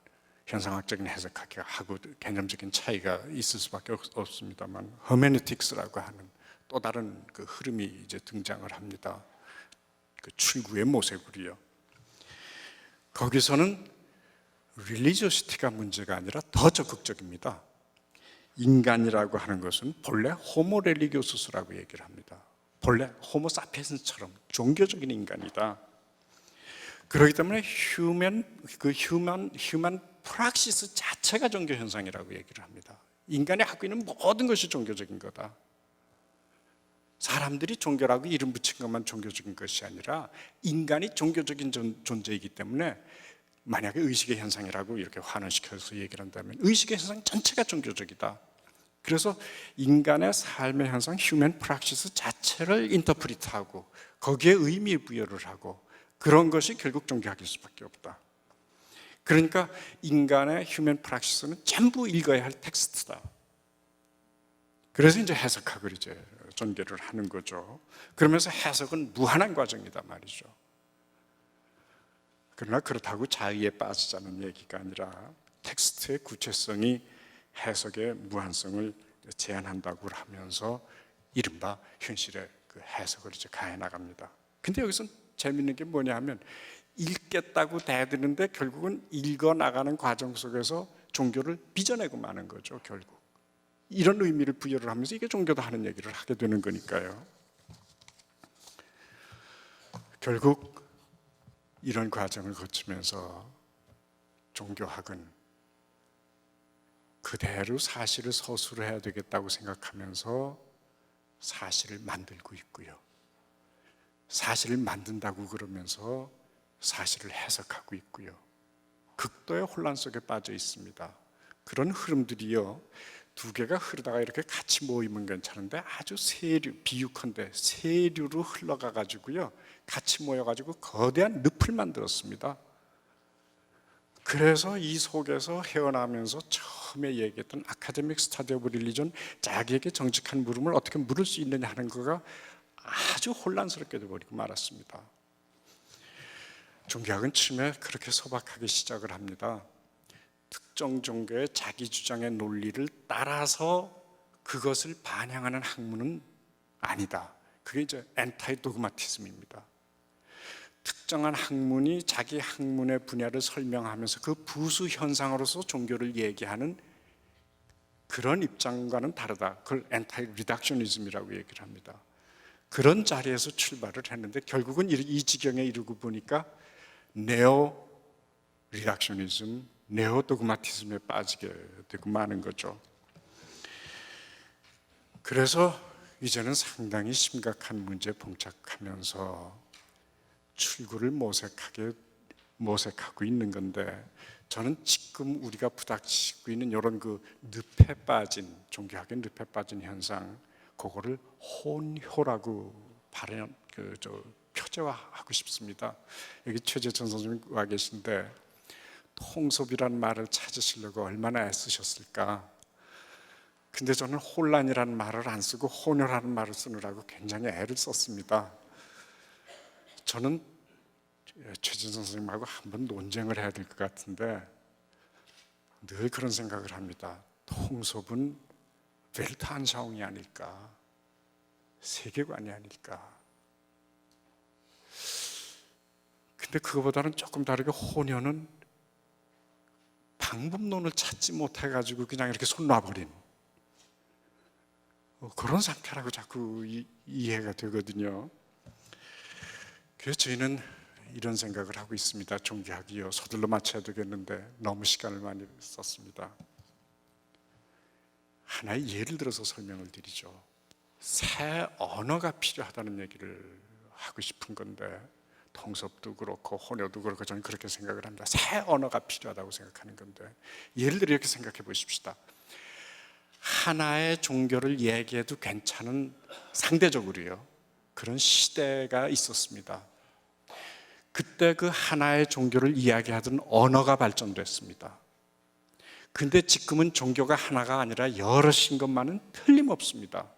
[SPEAKER 3] 현상학적인 해석학이 하고 개념적인 차이가 있을 수밖에 없습니다만 허메네틱스라고 하는 또 다른 그 흐름이 이제 등장을 합니다. 그 출구의 모세구리요. 거기서는 릴리지오시티가 문제가 아니라 더 적극적입니다. 인간이라고 하는 것은 본래 호모 렐리기오수스라고 얘기를 합니다. 본래 호모 사피엔스처럼 종교적인 인간이다. 그렇기 때문에 휴먼 프락시스 자체가 종교 현상이라고 얘기를 합니다. 인간이 하고 있는 모든 것이 종교적인 거다. 사람들이 종교라고 이름 붙인 것만 종교적인 것이 아니라 인간이 종교적인 존재이기 때문에 만약에 의식의 현상이라고 이렇게 환원시켜서 얘기를 한다면 의식의 현상 전체가 종교적이다. 그래서 인간의 삶의 현상, 휴먼 프락시스 자체를 인터프리트하고 거기에 의미 부여를 하고 그런 것이 결국 종교학일 수밖에 없다. 그러니까 인간의 휴먼 프락시스는 전부 읽어야 할 텍스트다. 그래서 이제 해석학을 이제 전개를 하는 거죠. 그러면서 해석은 무한한 과정이다 말이죠. 그러나 그렇다고 자의에 빠지자는 얘기가 아니라 텍스트의 구체성이 해석의 무한성을 제한한다고 하면서 이른바 현실의 그 해석을 이제 가해 나갑니다. 근데 여기서 재밌는 게 뭐냐 하면 읽겠다고 대드는데 결국은 읽어 나가는 과정 속에서 종교를 빚어내고 마는 거죠. 결국 이런 의미를 부여를 하면서 이게 종교다 하는 얘기를 하게 되는 거니까요. 결국 이런 과정을 거치면서 종교학은 그대로 사실을 서술을 해야 되겠다고 생각하면서 사실을 만들고 있고요. 사실을 만든다고 그러면서 사실을 해석하고 있고요. 극도의 혼란 속에 빠져 있습니다. 그런 흐름들이요, 두 개가 흐르다가 이렇게 같이 모이면 괜찮은데 아주 세류, 비유컨대 세류로 흘러가 가지고요, 같이 모여가지고 거대한 늪을 만들었습니다. 그래서 이 속에서 헤어나면서 처음에 얘기했던 아카데믹 스타디 오브 릴리전, 자기에게 정직한 물음을 어떻게 물을 수 있느냐 하는 거가 아주 혼란스럽게 돼버리고 말았습니다. 종교학은 처음에 그렇게 소박하게 시작을 합니다. 특정 종교의 자기 주장의 논리를 따라서 그것을 반영하는 학문은 아니다. 그게 이제 엔타이 도그마티즘입니다. 특정한 학문이 자기 학문의 분야를 설명하면서 그 부수 현상으로서 종교를 얘기하는 그런 입장과는 다르다. 그걸 엔타이 리덕셔니즘이라고 얘기를 합니다. 그런 자리에서 출발을 했는데 결국은 이 지경에 이르고 보니까 네오 리덕셔니즘, 네오 도그마티즘에 빠지게 되고 마는 거죠. 그래서 이제는 상당히 심각한 문제에 봉착하면서 출구를 모색하고 있는 건데, 저는 지금 우리가 부닥치고 있는 이런 그 늪에 빠진, 종교학의 늪에 빠진 현상, 그거를 혼효라고 표제화하고 싶습니다. 여기 최재천 선생님 와 계신데 통섭이라는 말을 찾으시려고 얼마나 애쓰셨을까. 근데 저는 혼란이라는 말을 안 쓰고 혼효라는 말을 쓰느라고 굉장히 애를 썼습니다. 저는 최진선 선생님하고 한번 논쟁을 해야 될 것 같은데 늘 그런 생각을 합니다. 통섭은 웰트안샤웅이 아닐까, 세계관이 아닐까. 근데 그거보다는 조금 다르게 혼효는 방법론을 찾지 못해가지고 그냥 이렇게 손 놔버린 그런 상태라고 자꾸 이해가 되거든요. 그래서 저희는 이런 생각을 하고 있습니다. 종교학이요, 서둘러 마쳐야 되겠는데 너무 시간을 많이 썼습니다. 하나의 예를 들어서 설명을 드리죠. 새 언어가 필요하다는 얘기를 하고 싶은 건데, 통섭도 그렇고 혼혈도 그렇고 저는 그렇게 생각을 합니다. 새 언어가 필요하다고 생각하는 건데, 예를 들어 이렇게 생각해 보십시다. 하나의 종교를 얘기해도 괜찮은, 상대적으로요, 그런 시대가 있었습니다. 그때 그 하나의 종교를 이야기하던 언어가 발전됐습니다. 근데 지금은 종교가 하나가 아니라 여럿인 것만은 틀림없습니다.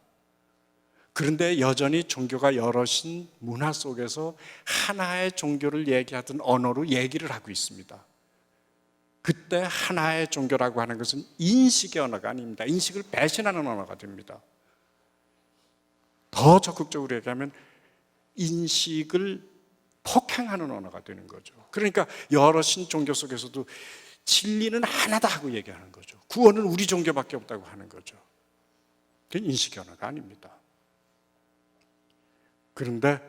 [SPEAKER 3] 그런데 여전히 종교가 여럿인 문화 속에서 하나의 종교를 얘기하던 언어로 얘기를 하고 있습니다. 그때 하나의 종교라고 하는 것은 인식의 언어가 아닙니다. 인식을 배신하는 언어가 됩니다. 더 적극적으로 얘기하면 인식을 폭행하는 언어가 되는 거죠. 그러니까 여럿인 종교 속에서도 진리는 하나다 하고 얘기하는 거죠. 구원은 우리 종교밖에 없다고 하는 거죠. 그게 인식의 언어가 아닙니다. 그런데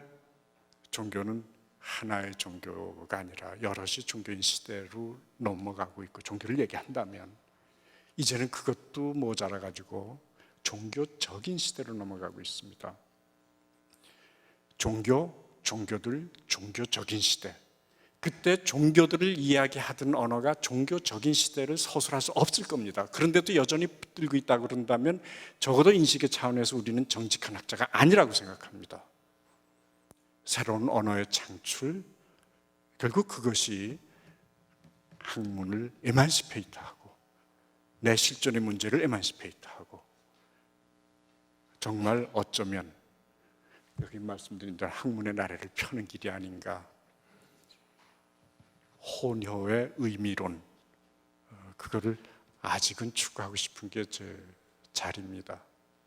[SPEAKER 3] 종교는 하나의 종교가 아니라 여럿이 종교인 시대로 넘어가고 있고, 종교를 얘기한다면 이제는 그것도 모자라 가지고 종교적인 시대로 넘어가고 있습니다. 종교들, 종교적인 시대. 그때 종교들을 이야기하던 언어가 종교적인 시대를 서술할 수 없을 겁니다. 그런데도 여전히 붙들고 있다고 그런다면 적어도 인식의 차원에서 우리는 정직한 학자가 아니라고 생각합니다. 새로운 언어의 창출, 결국 그것이 학문을 에만시페이트하고 내 실존의 문제를 에만시페이트하고, 정말 어쩌면 여기 말씀드린 대로 학문의 나래를 펴는 길이 아닌가. 혼효의 의미론, 그거를 아직은 추구하고 싶은 게 제 자리입니다.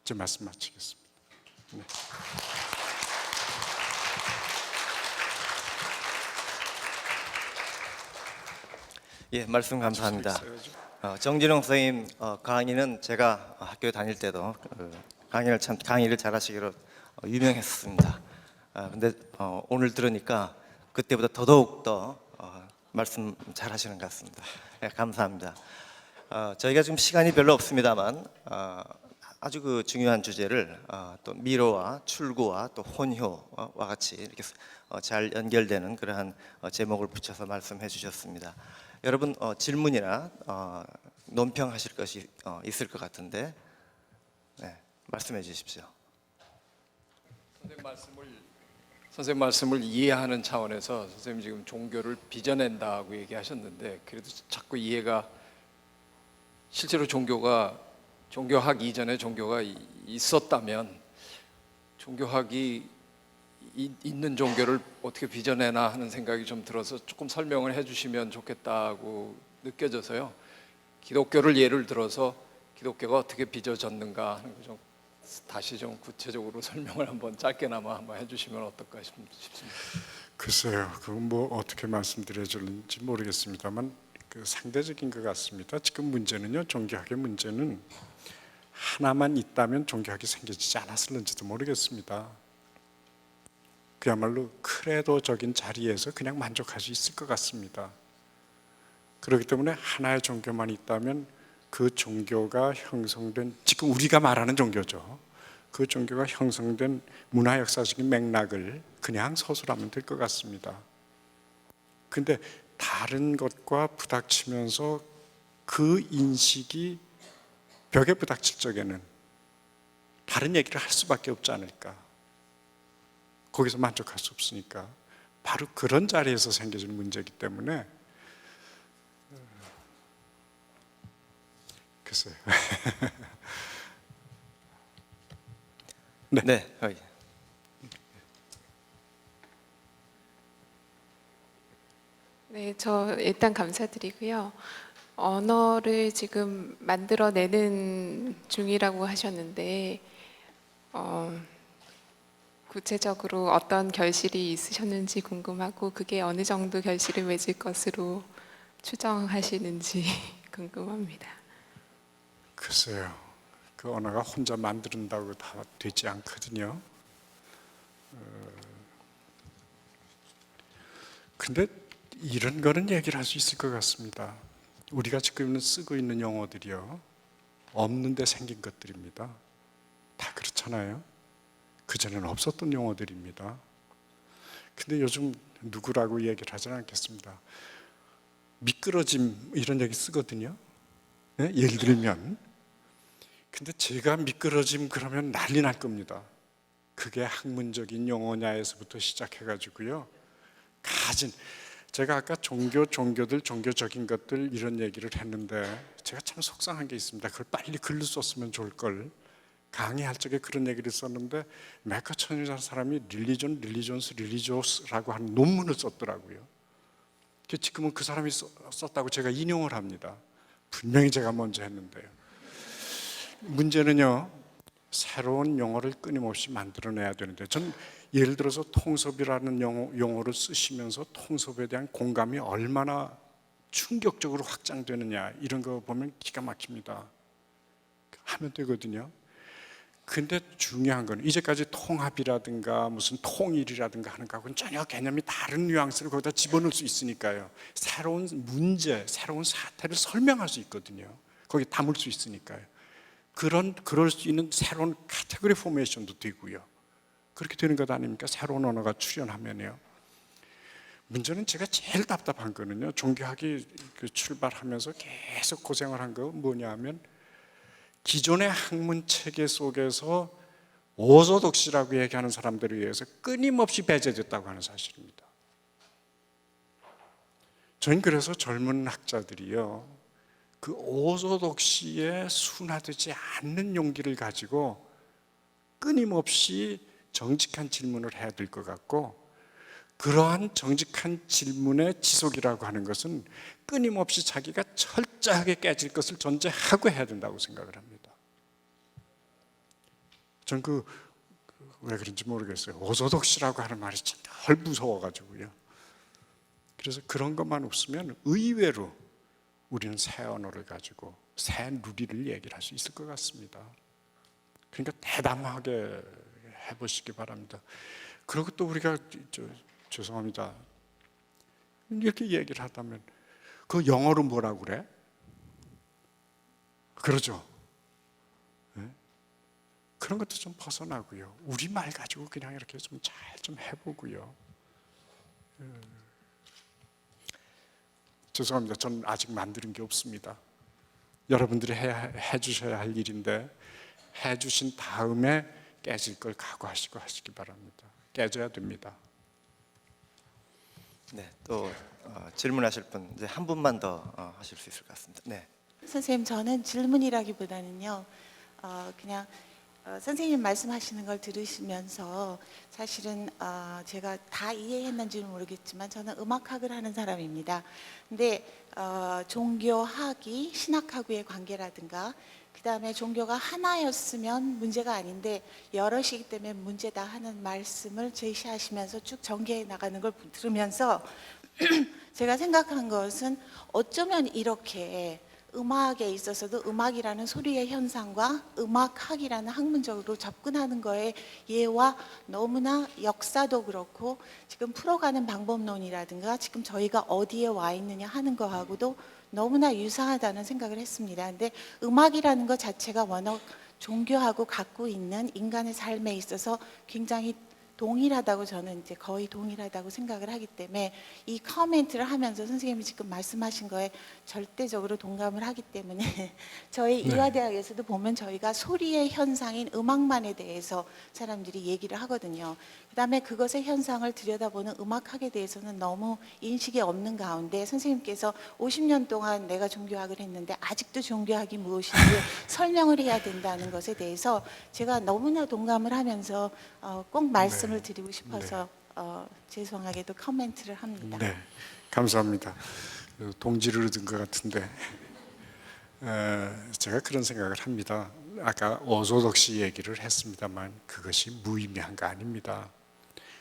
[SPEAKER 3] 제 말씀 마치겠습니다. 네.
[SPEAKER 2] 예, 말씀 감사합니다. 정진홍 선생님 강의는 제가 학교 다닐 때도 강의를 잘하시기로 유명했습니다. 근데 오늘 들으니까 그때보다 더더욱 더 말씀 잘하시는 것 같습니다. 예, 감사합니다. 저희가 지금 시간이 별로 없습니다만 아주 그 중요한 주제를 또 미로와 출구와 또 혼효와 같이 이렇게 잘 연결되는 그러한 제목을 붙여서 말씀해 주셨습니다. 여러분 질문이나 논평하실 것이 있을 것 같은데, 네, 말씀해 주십시오.
[SPEAKER 4] 선생님 말씀을 이해하는 차원에서 선생님 지금 종교를 빚어낸다고 얘기하셨는데, 그래도 자꾸 이해가, 실제로 종교학 이전에 종교가 있었다면 종교학이 있는 종교를 어떻게 빚어내나 하는 생각이 좀 들어서 조금 설명을 해주시면 좋겠다고 느껴져서요. 기독교를 예를 들어서 기독교가 어떻게 빚어졌는가 하는 거 좀 다시 좀 구체적으로 설명을 한번 짧게나마 한번 해주시면 어떨까 싶습니다.
[SPEAKER 3] 글쎄요, 그건 뭐 어떻게 말씀드려야 될지 모르겠습니다만 그 상대적인 것 같습니다. 지금 문제는요, 종교학의 문제는 하나만 있다면 종교학이 생겨지지 않았을는지도 모르겠습니다. 그야말로 크레도적인 자리에서 그냥 만족할 수 있을 것 같습니다. 그렇기 때문에 하나의 종교만 있다면 그 종교가 형성된, 지금 우리가 말하는 종교죠, 그 종교가 형성된 문화 역사적인 맥락을 그냥 서술하면 될 것 같습니다. 근데 다른 것과 부닥치면서 그 인식이 벽에 부닥칠 적에는 다른 얘기를 할 수밖에 없지 않을까. 거기서 만족할 수 없으니까. 바로 그런 자리에서 생겨진 문제이기 때문에 글쎄요. 네.
[SPEAKER 2] 네.
[SPEAKER 5] 네, 저 일단 감사드리고요. 언어를 지금 만들어내는 중이라고 하셨는데 구체적으로 어떤 결실이 있으셨는지 궁금하고, 그게 어느 정도 결실을 맺을 것으로 추정하시는지 궁금합니다.
[SPEAKER 3] 글쎄요, 그 언어가 혼자 만든다고 다 되지 않거든요. 근데 이런 거는 얘기를 할 수 있을 것 같습니다. 우리가 지금 쓰고 있는 용어들이요, 없는데 생긴 것들입니다. 다 그렇잖아요. 그전에는 없었던 용어들입니다. 근데 요즘 누구라고 얘기를 하지는 않겠습니다. 미끄러짐 이런 얘기 쓰거든요. 네? 예를 들면, 근데 제가 미끄러짐 그러면 난리 날 겁니다. 그게 학문적인 용어냐에서부터 시작해가지고요. 제가 아까 종교적인 것들 이런 얘기를 했는데 제가 참 속상한 게 있습니다. 그걸 빨리 글로 썼으면 좋을 걸. 강의할 적에 그런 얘기를 썼는데 매커천이라는 사람이 릴리조스라고 하는 논문을 썼더라고요. 지금은 그 사람이 썼다고 제가 인용을 합니다. 분명히 제가 먼저 했는데요. 문제는요, 새로운 용어를 끊임없이 만들어내야 되는데, 전 예를 들어서 통섭이라는 용어를 쓰시면서 통섭에 대한 공감이 얼마나 충격적으로 확장되느냐 이런 거 보면 기가 막힙니다. 하면 되거든요. 근데 중요한 건 이제까지 통합이라든가 무슨 통일이라든가 하는 거하고는 전혀 개념이 다른 뉘앙스를 거기다 집어넣을 수 있으니까요. 새로운 문제, 새로운 사태를 설명할 수 있거든요. 거기 담을 수 있으니까요. 그럴 수 있는 새로운 카테고리 포메이션도 되고요. 그렇게 되는 것 아닙니까? 새로운 언어가 출현하면요. 문제는 제가 제일 답답한 거는요, 종교학이 출발하면서 계속 고생을 한 거 뭐냐면, 기존의 학문 체계 속에서 오소독시라고 얘기하는 사람들에 의해서 끊임없이 배제됐다고 하는 사실입니다. 저는 그래서 젊은 학자들이요, 그 오소독시에 순화되지 않는 용기를 가지고 끊임없이 정직한 질문을 해야 될 것 같고, 그러한 정직한 질문의 지속이라고 하는 것은 끊임없이 자기가 철저하게 깨질 것을 전제하고 해야 된다고 생각을 합니다. 전 왜 그런지 모르겠어요. 오소독시라고 하는 말이 참 덜 무서워가지고요. 그래서 그런 것만 없으면 의외로 우리는 새 언어를 가지고 새 누리를 얘기를 할 수 있을 것 같습니다. 그러니까 대담하게 해보시기 바랍니다. 그리고 또 우리가 죄송합니다. 이렇게 얘기를 하다면 그 영어로 뭐라고 그래? 그러죠. 네? 그런 것도 좀 벗어나고요. 우리말 가지고 그냥 이렇게 좀 잘 좀 해보고요. 죄송합니다. 저는 아직 만드는 게 없습니다. 여러분들이 해주셔야 할 일인데 해주신 다음에 깨질 걸 각오하시고 하시기 바랍니다. 깨져야 됩니다.
[SPEAKER 2] 네, 또 질문하실 분 이제 한 분만 더 하실 수 있을 것 같습니다. 네.
[SPEAKER 6] 선생님, 저는 질문이라기보다는요, 그냥 선생님 말씀하시는 걸 들으시면서 사실은 제가 다 이해했는지는 모르겠지만 저는 음악학을 하는 사람입니다. 근데 종교학이 신학하고의 관계라든가 그 다음에 종교가 하나였으면 문제가 아닌데 여럿이기 때문에 문제다 하는 말씀을 제시하시면서 쭉 전개해 나가는 걸 들으면서 제가 생각한 것은 어쩌면 이렇게 음악에 있어서도 음악이라는 소리의 현상과 음악학이라는 학문적으로 접근하는 거에 예와 너무나 역사도 그렇고 지금 풀어가는 방법론이라든가 지금 저희가 어디에 와 있느냐 하는 거하고도 너무나 유사하다는 생각을 했습니다. 근데 음악이라는 것 자체가 워낙 종교하고 갖고 있는 인간의 삶에 있어서 굉장히 동일하다고 저는 이제 거의 동일하다고 생각을 하기 때문에 이 커멘트를 하면서 선생님이 지금 말씀하신 거에 절대적으로 동감을 하기 때문에 저희 이화대학에서도 보면 저희가 소리의 현상인 음악만에 대해서 사람들이 얘기를 하거든요. 그다음에 그것의 현상을 들여다보는 음악학에 대해서는 너무 인식이 없는 가운데 선생님께서 50년 동안 내가 종교학을 했는데 아직도 종교학이 무엇인지 설명을 해야 된다는 것에 대해서 제가 너무나 동감을 하면서 꼭 말씀을 드리고 싶어서 죄송하게도 커멘트를 합니다.
[SPEAKER 3] 네, 감사합니다. 동지를 얻은 것 같은데 제가 그런 생각을 합니다. 아까 오소독시 얘기를 했습니다만 그것이 무의미한 거 아닙니다.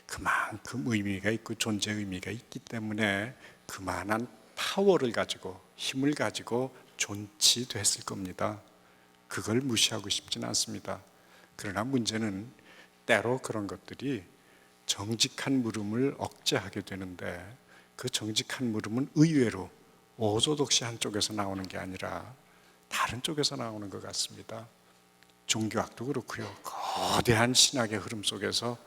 [SPEAKER 3] 그만큼 의미가 있고 존재 의미가 있기 때문에 그만한 파워를 가지고 힘을 가지고 존치됐을 겁니다. 그걸 무시하고 싶지는 않습니다. 그러나 문제는 때로 그런 것들이 정직한 물음을 억제하게 되는데 그 정직한 물음은 의외로 오소독시 한쪽에서 나오는 게 아니라 다른 쪽에서 나오는 것 같습니다. 종교학도 그렇고요. 거대한 신학의 흐름 속에서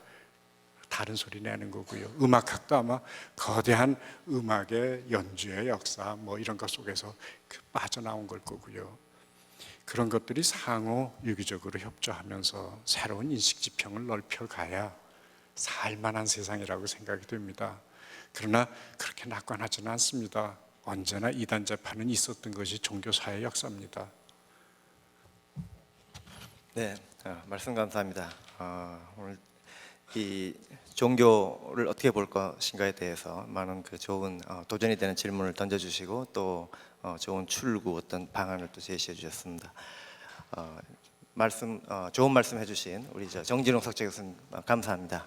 [SPEAKER 3] 다른 소리 내는 거고요. 음악학도 아마 거대한 음악의 연주의 역사 뭐 이런 것 속에서 빠져나온 걸 거고요. 그런 것들이 상호 유기적으로 협조하면서 새로운 인식 지평을 넓혀가야 살만한 세상이라고 생각이 됩니다. 그러나 그렇게 낙관하지는 않습니다. 언제나 이단 재판은 있었던 것이 종교사의 역사입니다.
[SPEAKER 2] 네, 말씀 감사합니다. 오늘 이 종교를 어떻게 볼 것인가에 대해서 많은 그 좋은 도전이 되는 질문을 던져주시고 또 좋은 출구 어떤 방안을 또 제시해 주셨습니다. 좋은 말씀 해주신 우리 정진홍 석재 교수님 감사합니다.